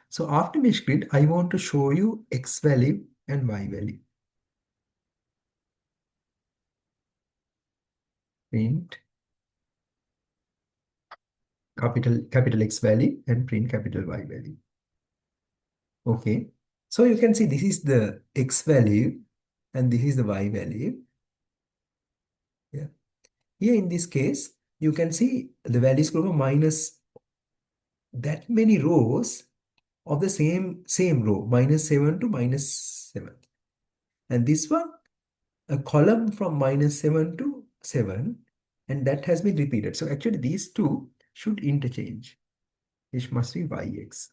So after mesh grid, I want to show you x value and y value. Print capital X value and print capital Y value. Okay. So you can see this is the X value and this is the Y value. Yeah. Here in this case, you can see the values go from minus that many rows of the same row, minus 7 to minus 7. And this one, a column from minus 7 to 7, and that has been repeated. So actually these two should interchange, which must be yx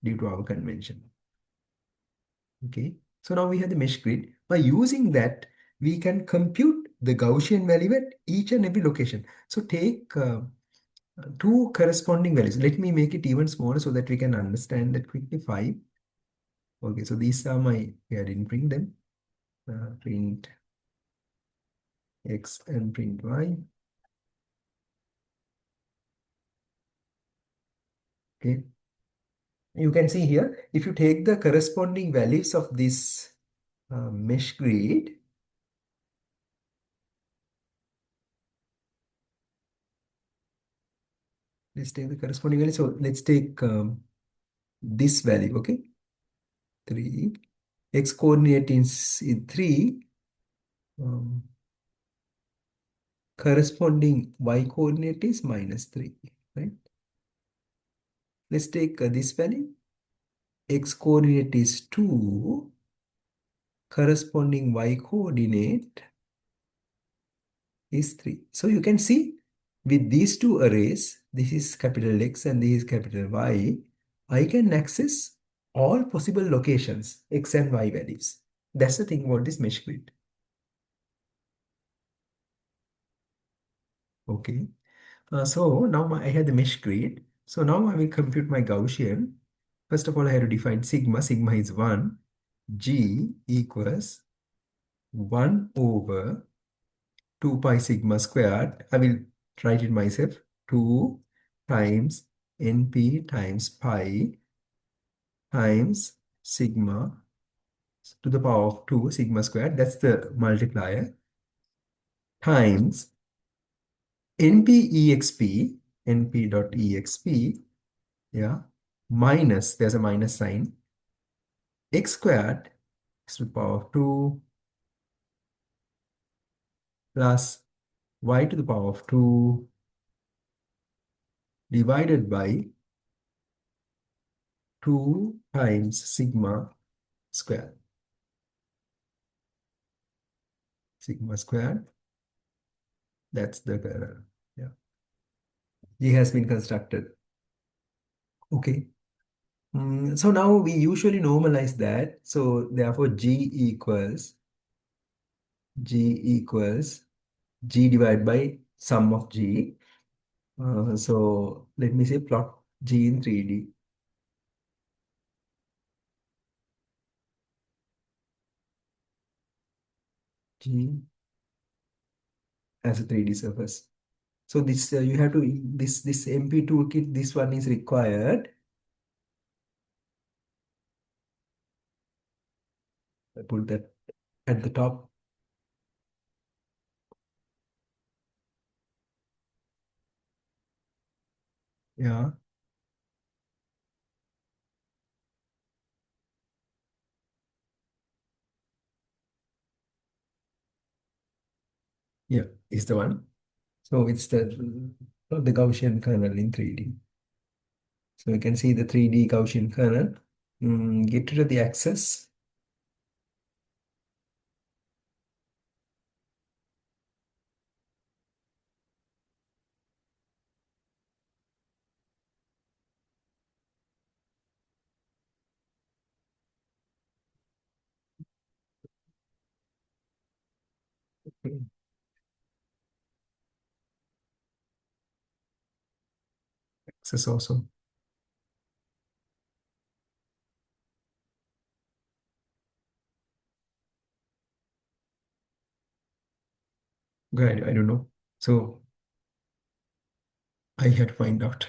due to our convention. Okay, so now we have the mesh grid. By using that, we can compute the Gaussian value at each and every location. So take two corresponding values. Let me make it even smaller so that we can understand that quickly. 5. Okay, so these are my, I didn't print them. Print X and print Y. Okay, you can see here, if you take the corresponding values of this mesh grid, Let's take the corresponding value. So let's take this value, okay? 3. X coordinate is in 3. Um, corresponding y coordinate is -3, right? Let's take this value. X coordinate is 2. Corresponding y coordinate is 3. So you can see with these two arrays, this is capital X and this is capital Y, I can access all possible locations, X and Y values. That's the thing about this mesh grid. Okay. So now I have the mesh grid. So now I will compute my Gaussian. First of all, I have to define sigma. Sigma is 1. G equals 1 over 2 pi sigma squared. I will write it myself. 2 times np times pi times sigma to the power of 2 sigma squared. That's the multiplier. Times np dot exp, yeah, minus, there's a minus sign, x squared x to the power of 2 plus y to the power of 2 divided by 2 times sigma squared. Sigma squared, that's the kernel. Yeah. G has been constructed. Okay. So now we usually normalize that. So therefore G equals G divided by sum of G. So let me say plot G in 3D. G as a 3D surface. So this you have to this MP toolkit, this one is required. I put that at the top. Yeah. Yeah, is the one. So it's the Gaussian kernel in 3D. So you can see the 3D Gaussian kernel. Get rid of the axis. Axis also. Good, I don't know. So I had to find out.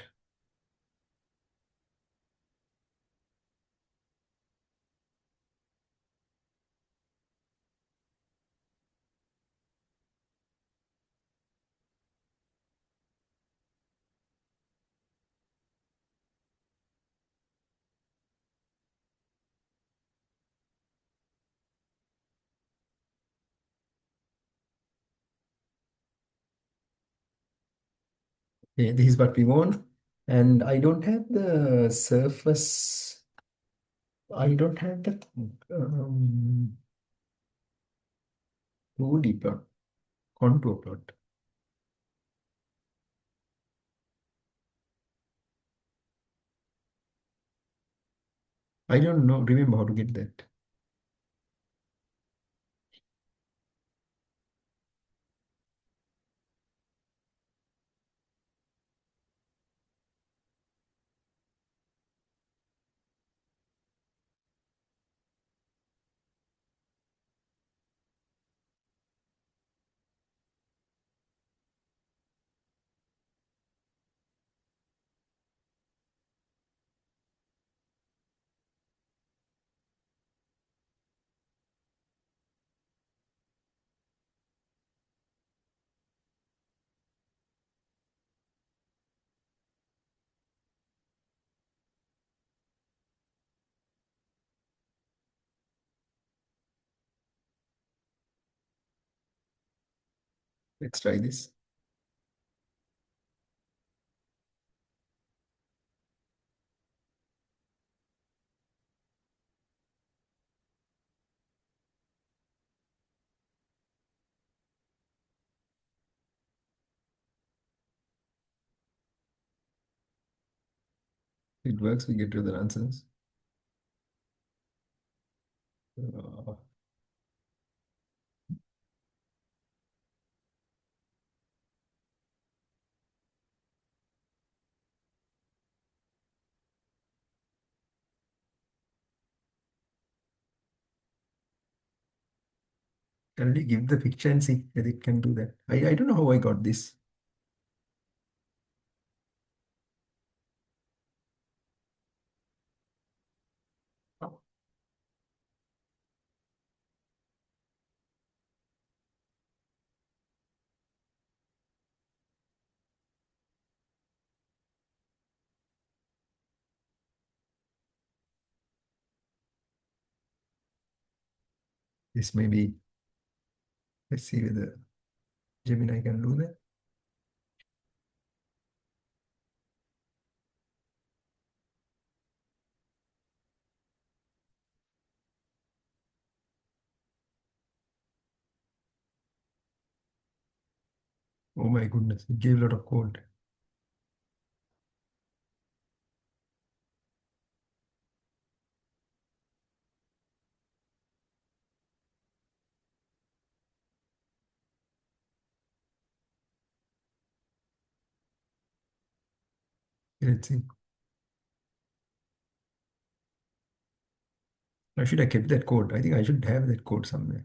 Yeah, this is what we want. And I don't have the surface. I don't have the 2D plot, contour plot. I don't know, remember how to get that. Let's try this. It works, we get to the answers. Uh, can we give the picture and see whether it can do that? I don't know how I got this. This may be, let's see whether Gemini can do that. Oh my goodness, it gave a lot of code. Let's see. I should have kept that code. I think I should have that code somewhere.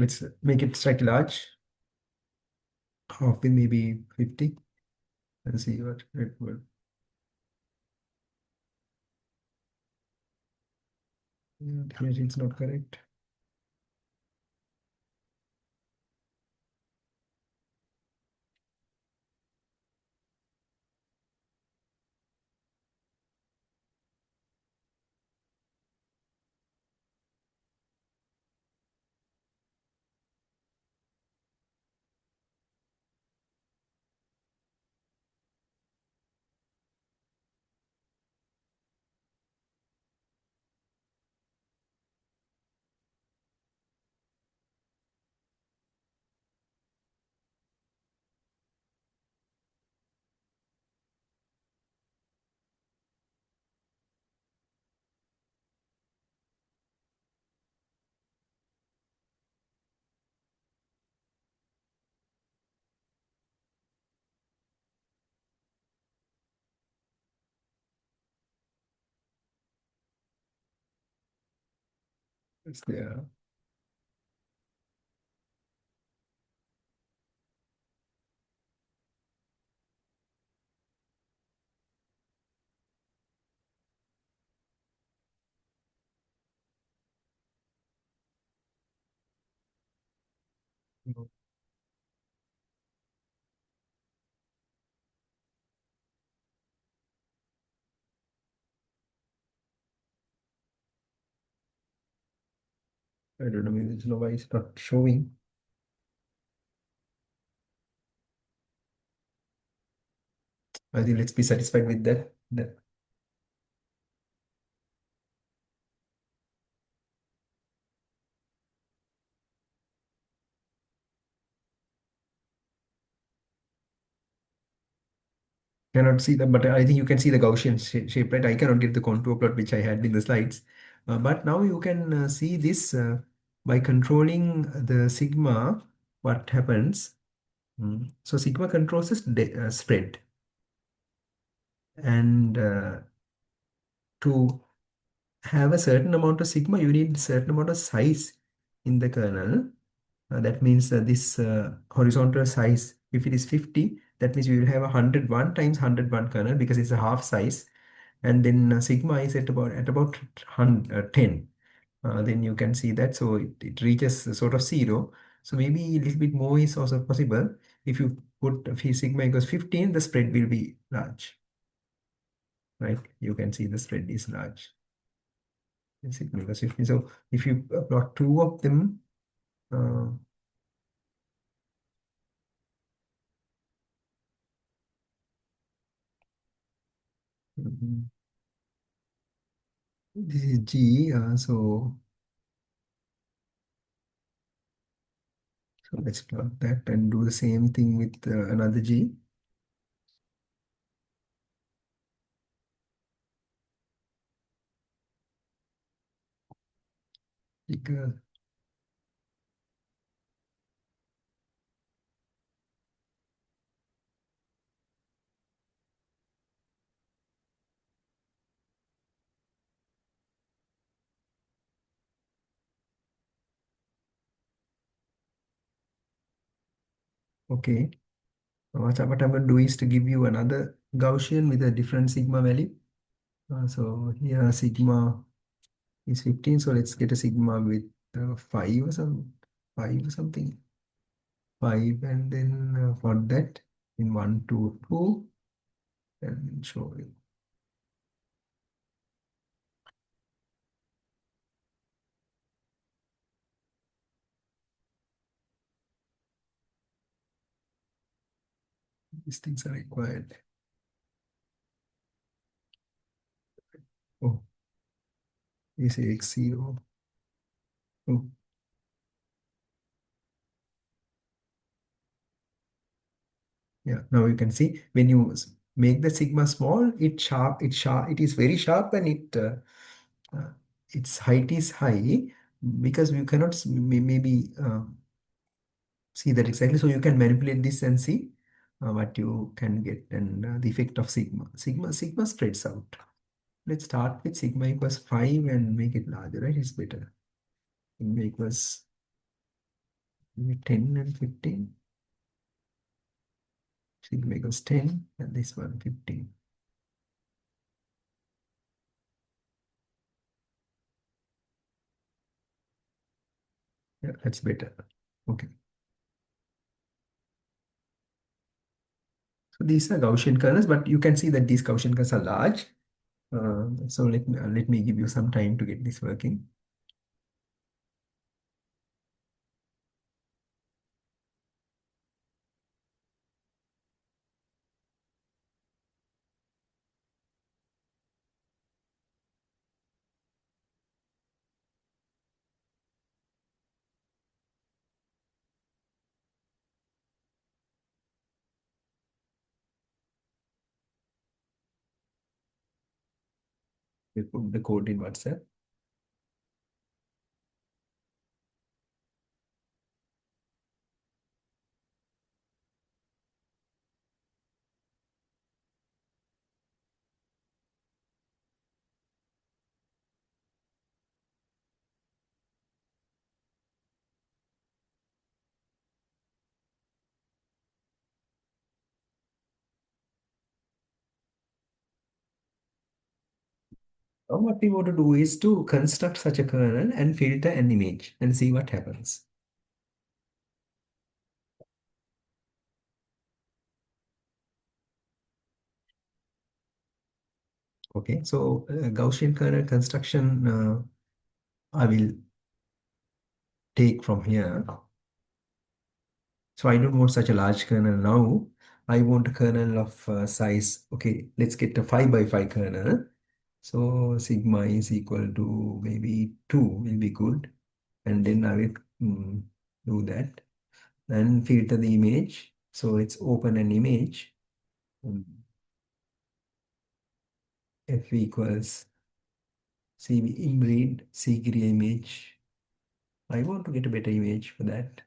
Let's make it slightly large, half in maybe 50, and see what it will. Here it's not correct. It's there. I don't know, maybe it's no why it's not showing. I think let's be satisfied with that. Cannot see them, but I think you can see the Gaussian shape, right? I cannot get the contour plot which I had in the slides. But now you can see this by controlling the sigma, what happens. So sigma controls the spread. And to have a certain amount of sigma, you need a certain amount of size in the kernel. That means this horizontal size, if it is 50, that means you will have 101 times 101 kernel because it's a half size. And then sigma is at about 10. Then you can see that, so it reaches sort of zero. So maybe a little bit more is also possible. If you put sigma equals 15, the spread will be large, right? You can see the spread is large. Sigma equals 15. So if you plot two of them, uh, mhm. This is G, so let's plot that and do the same thing with another G. Because okay, what I'm going to do is to give you another Gaussian with a different sigma value. So here sigma is 15, so let's get a sigma with 5 or some 5 or something. 5, and then for that in 1, 2, 2, and show you. These things are required. Oh, you say x0. Oh, yeah. Now you can see when you make the sigma small, it is very sharp, and uh, its height is high because you cannot maybe see that exactly. So you can manipulate this and see what you can get, and the effect of sigma. Sigma spreads out. Let's start with sigma equals 5 and make it larger, right? It's better. Sigma equals maybe 10 and 15. Sigma equals 10 and this one 15. Yeah, that's better. Okay. So these are Gaussian kernels, but you can see that these Gaussian kernels are large. So let me give you some time to get this working. We'll put the code in WhatsApp. Now what we want to do is to construct such a kernel and filter an image and see what happens. Okay, so Gaussian kernel construction I will take from here. So I don't want such a large kernel now. I want a kernel of size. Okay, let's get a 5 by 5 kernel. So sigma is equal to maybe 2 will be good. And then I will do that and filter the image. So let's open an image. Mm. F equals C inbreed Sigri image. I want to get a better image for that.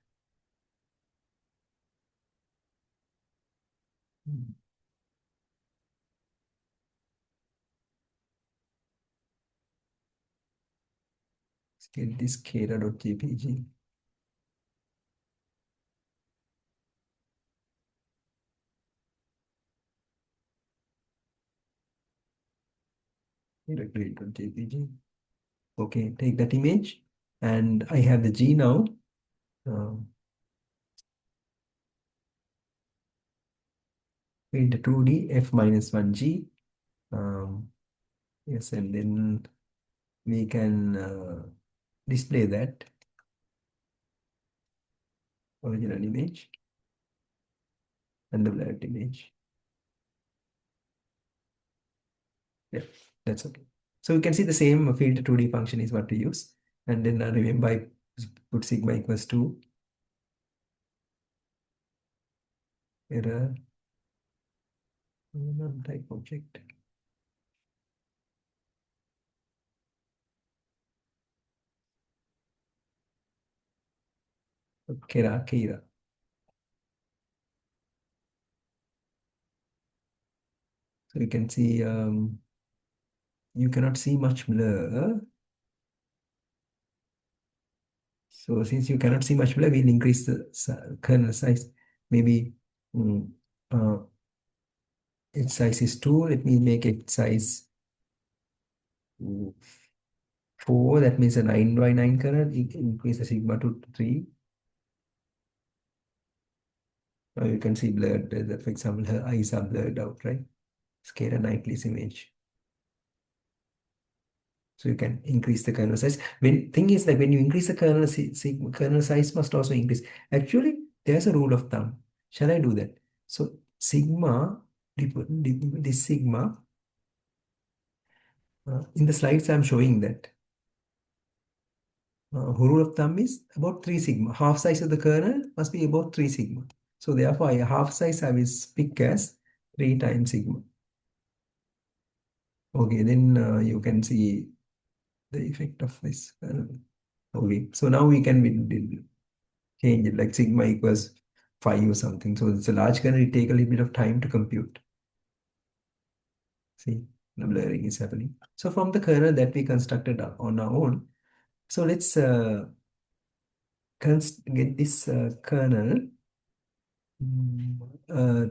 Let's get this kera.jpg. Kera.jpg. Okay, take that image, and I have the G now. Into 2D F minus 1G. Yes, and then we can display that original image and the blurred image. Yeah, that's okay. So we can see the same field 2D function is what we use. And then remember I put sigma equals to error type object. Kera. So you can see you cannot see much blur. So since you cannot see much blur, we'll increase the kernel size. Maybe uh, its size is 2. Let me make it size 4. That means a 9 by 9 kernel. Increase the sigma to 3. Now you can see blurred. For example, her eyes are blurred out, right? Scale a Knightley's image. So you can increase the kernel size. When thing is that when you increase the kernel size must also increase. Actually, there's a rule of thumb. Shall I do that? So sigma, this sigma, in the slides I'm showing that. Rule of thumb is about 3 sigma. Half size of the kernel must be about 3 sigma. So therefore, a half size I will pick as 3 times sigma. Okay, then you can see the effect of this kernel. Okay, so now we can change it like sigma equals 5 or something. So it's a large kernel, it take a little bit of time to compute. See, the blurring is happening. So from the kernel that we constructed on our own, so let's get this kernel. Uh,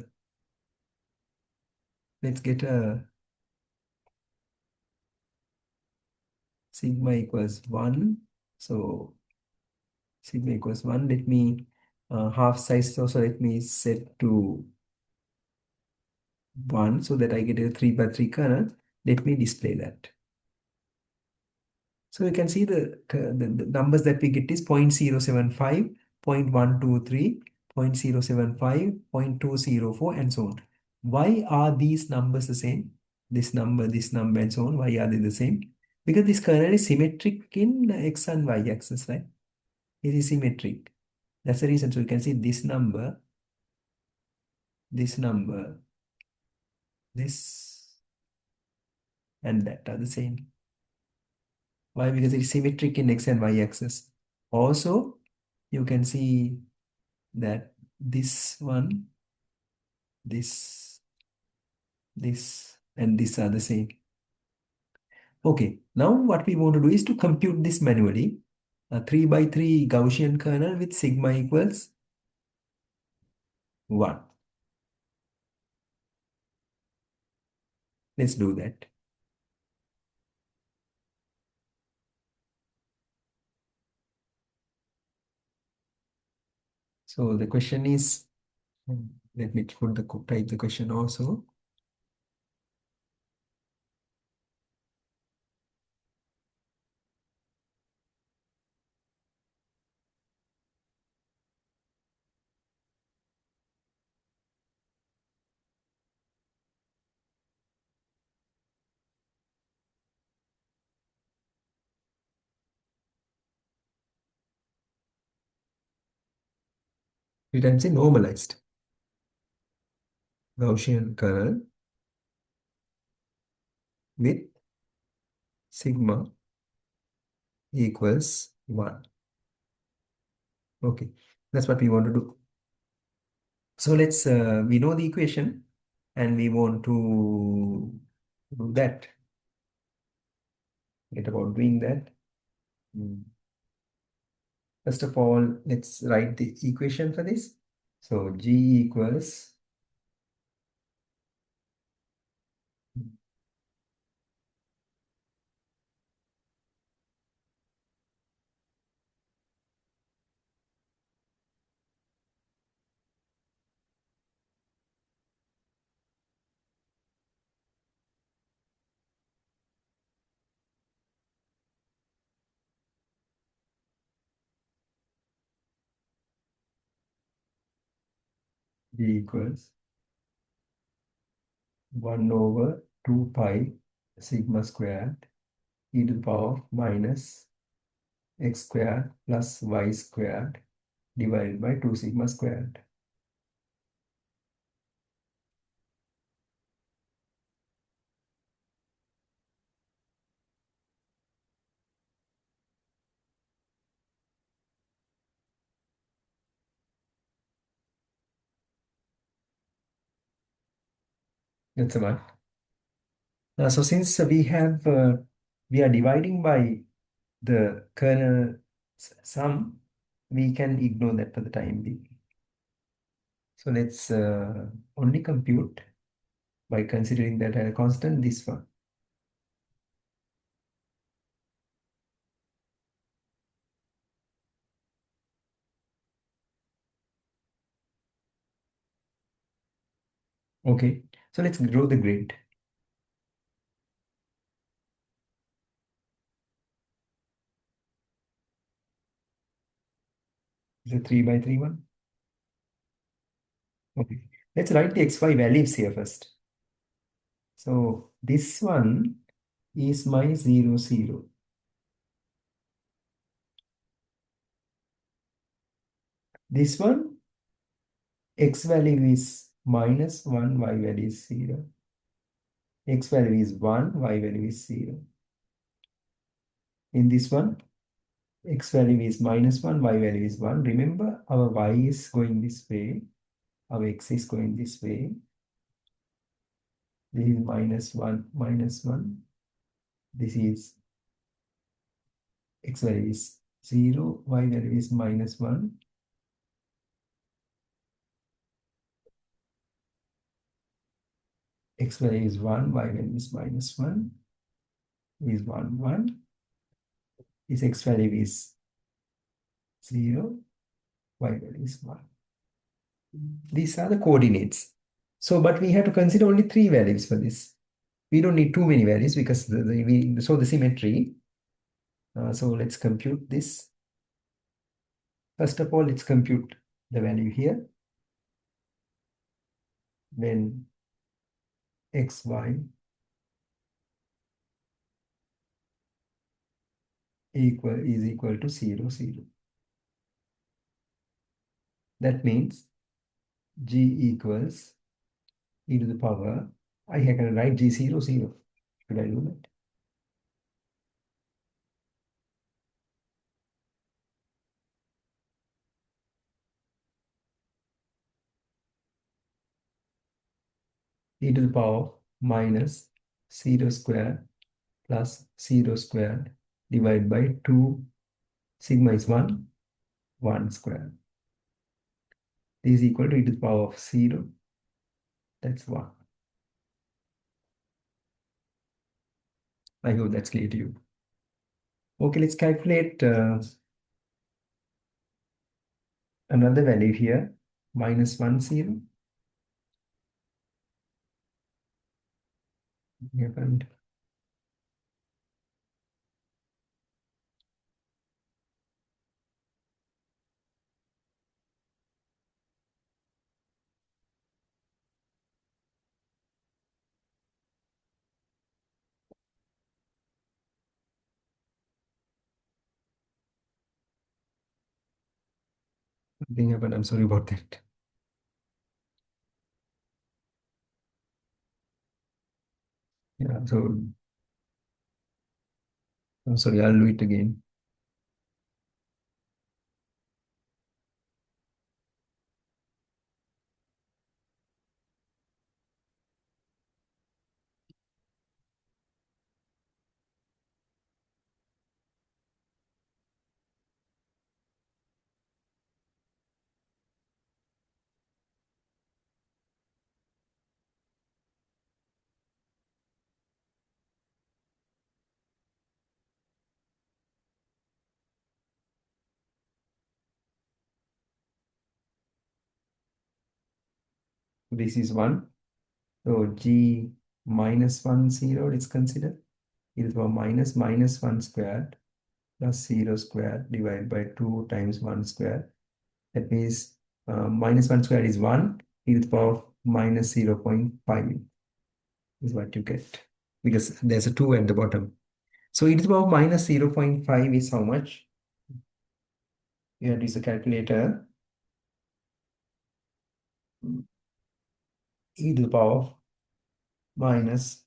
let's get a sigma equals 1. So sigma equals 1. Let me half size also let me set to 1 so that I get a 3 by 3 kernel. Let me display that. So you can see the numbers that we get is 0.075, 0.123, 0.075, 0.204, and so on. Why are these numbers the same? This number, and so on. Why are they the same? Because this kernel is symmetric in x and y axis, right? It is symmetric. That's the reason. So you can see this number, this, and that are the same. Why? Because it is symmetric in x and y axis. Also, you can see that this one, this, and this are the same. Okay, now what we want to do is to compute this manually. A 3 by 3 Gaussian kernel with sigma equals 1. Let's do that. So the question is, let me type the question also. We can say normalized Gaussian kernel with sigma equals 1. Okay, that's what we want to do. So let's, we know the equation and we want to do that. Get about doing that. First of all, let's write the equation for this. So G equals G equals 1 over 2 pi sigma squared e to the power of minus x squared plus y squared divided by 2 sigma squared. That's a one. So since we are dividing by the kernel sum, we can ignore that for the time being. So let's only compute by considering that a constant, this one. Okay, so let's draw the grid. It's a 3 by 3 one. Okay, let's write the xy values here first. So this one is my 0, 0. This one, x value is minus 1, y value is 0. X value is 1, y value is 0. In this one, x value is minus 1, y value is 1. Remember, our y is going this way, our x is going this way. This is minus 1, minus 1. This is x value is 0, y value is minus 1. X value is 1, y value is minus 1, is 1, 1. This x value is 0, y value is 1. These are the coordinates. So, but we have to consider only 3 values for this. We don't need too many values because we saw the symmetry. So let's compute this. First of all, let's compute the value here. When xy is equal to 0, 0. That means g equals e to the power, I can write g 0, 0. Should I do that? E to the power minus 0 square plus 0 squared divided by 2. Sigma is 1, 1 square. This is equal to e to the power of 0. That's 1. I hope that's clear to you. Okay, let's calculate another value here, minus 1, 0. Happened. Something happened. I'm sorry about that. Yeah, so I'm sorry, I'll do it again. This is 1. So G minus 1, 0 is considered. E to the power minus 1 squared plus 0 squared divided by 2 times 1 squared. That means minus 1 squared is 1. E to the power of minus 0.5 is what you get. Because there's a 2 at the bottom. So e to the power of minus 0.5 is how much? You have to use a calculator. E to the power of minus.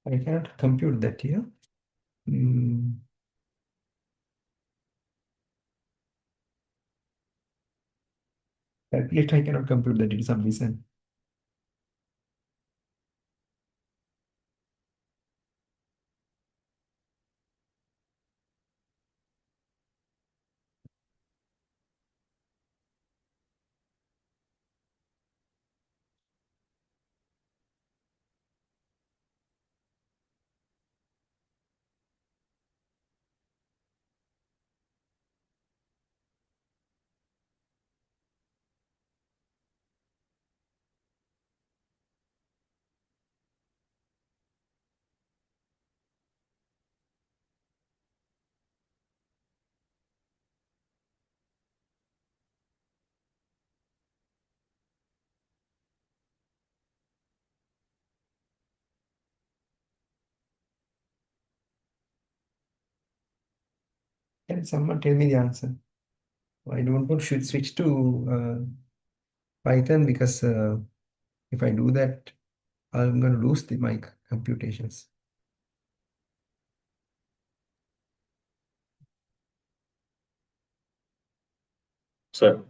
I cannot compute that here. Calculator, I cannot compute that. It is some reason. Can someone tell me the answer? I don't want to switch to Python because if I do that, I'm going to lose my computations. So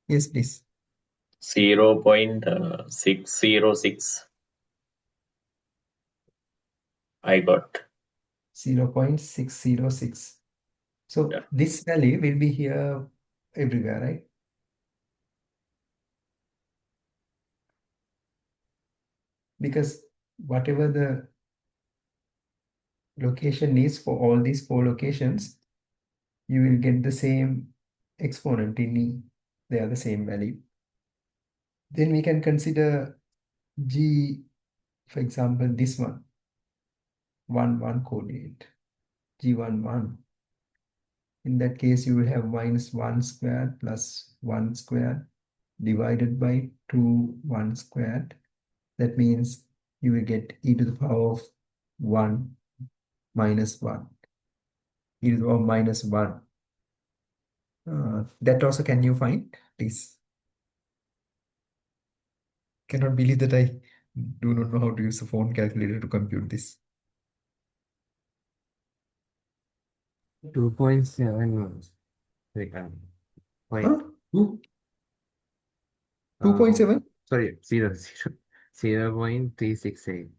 Yes, please. 0.606 I got. 0.606. So Yeah. this value will be here everywhere, right? Because whatever the location is for all these 4 locations, you will get the same exponent in E. They are the same value. Then we can consider G, for example, this one, 1, 1 coordinate, G11. In that case, you will have minus 1 squared plus 1 squared divided by 2, 1 squared. That means you will get e to the power of 1 minus 1. E to the power of minus 1. That also can you find, please? Cannot believe that I do not know how to use a phone calculator to compute this. 2.7. Wait, point Huh? 2.7? Sorry, 0.368.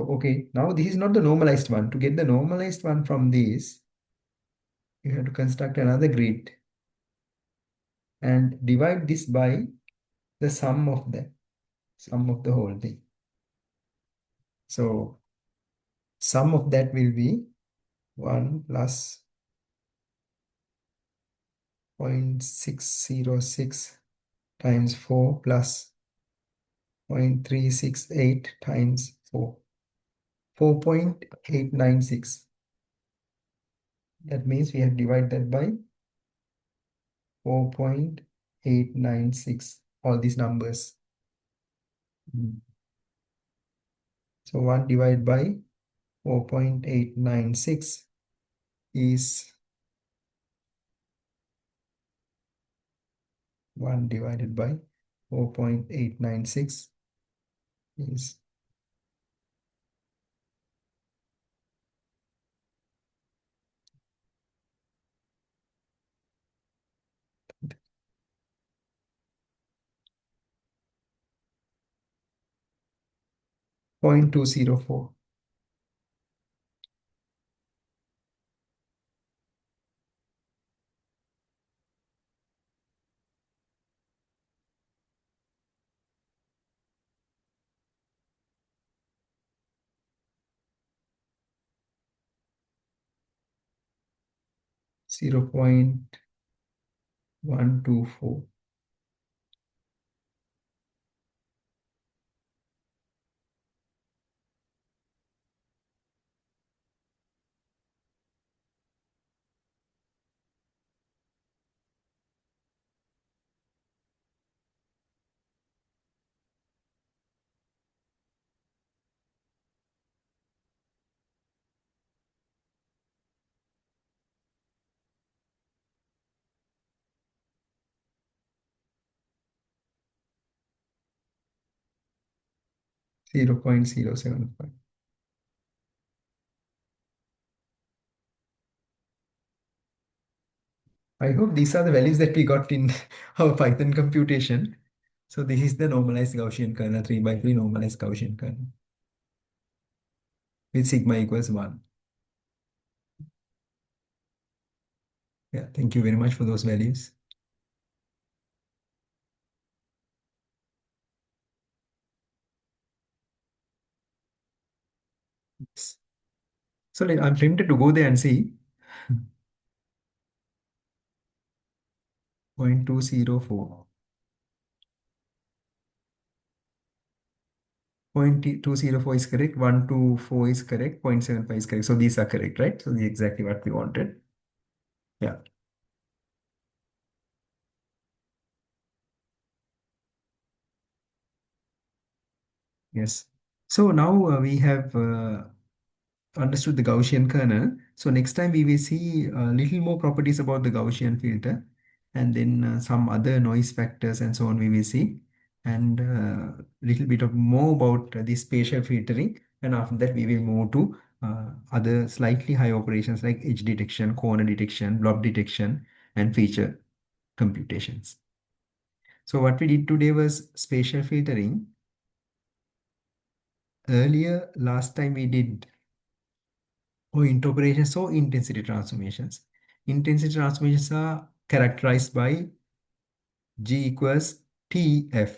So, okay, now this is not the normalized one. To get the normalized one from this, you have to construct another grid and divide this by the sum of the whole thing. So, sum of that will be 1 plus 0.606 times 4 plus 0.368 times 4. 4.896. That means we have divided that by 4.896, all these numbers. So 1 divided by 4.896 is 1 divided by 4.896 is 0.204. 0.124. Zero point zero 0.075. I hope these are the values that we got in our Python computation. So this is the normalized Gaussian kernel, 3 by 3 normalized Gaussian kernel with sigma equals 1. Yeah, thank you very much for those values. Yes. So I'm tempted to go there and see 0.204. 0.204 is correct, 124 is correct, 0.75 is correct. So these are correct, right? So this is exactly what we wanted. Yeah. Yes. So now we have understood the Gaussian kernel. So next time we will see a little more properties about the Gaussian filter, and then some other noise factors and so on we will see, and a little bit of more about the spatial filtering. And after that we will move to other slightly high operations like edge detection, corner detection, blob detection, and feature computations. So what we did today was spatial filtering. Earlier, last time we did point operations or intensity transformations. Intensity transformations are characterized by G equals TF.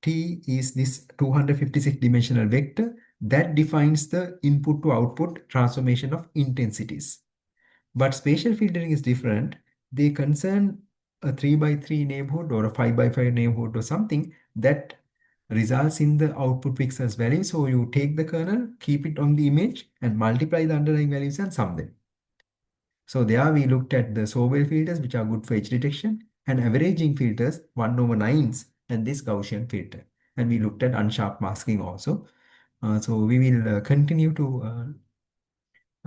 T is this 256 dimensional vector that defines the input to output transformation of intensities. But spatial filtering is different. They concern a 3 by 3 neighborhood or a 5 by 5 neighborhood or something that results in the output pixels value. So you take the kernel, keep it on the image, and multiply the underlying values and sum them. So there we looked at the Sobel filters, which are good for edge detection, and averaging filters, 1 over 9s, and this Gaussian filter. And we looked at unsharp masking also. So we will continue to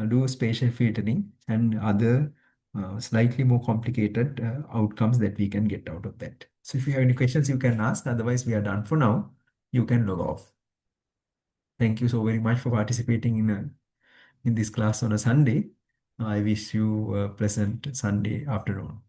do spatial filtering and other slightly more complicated outcomes that we can get out of that. So if you have any questions, you can ask. Otherwise, we are done for now. You can log off. Thank you so very much for participating in this class on a Sunday. I wish you a pleasant Sunday afternoon.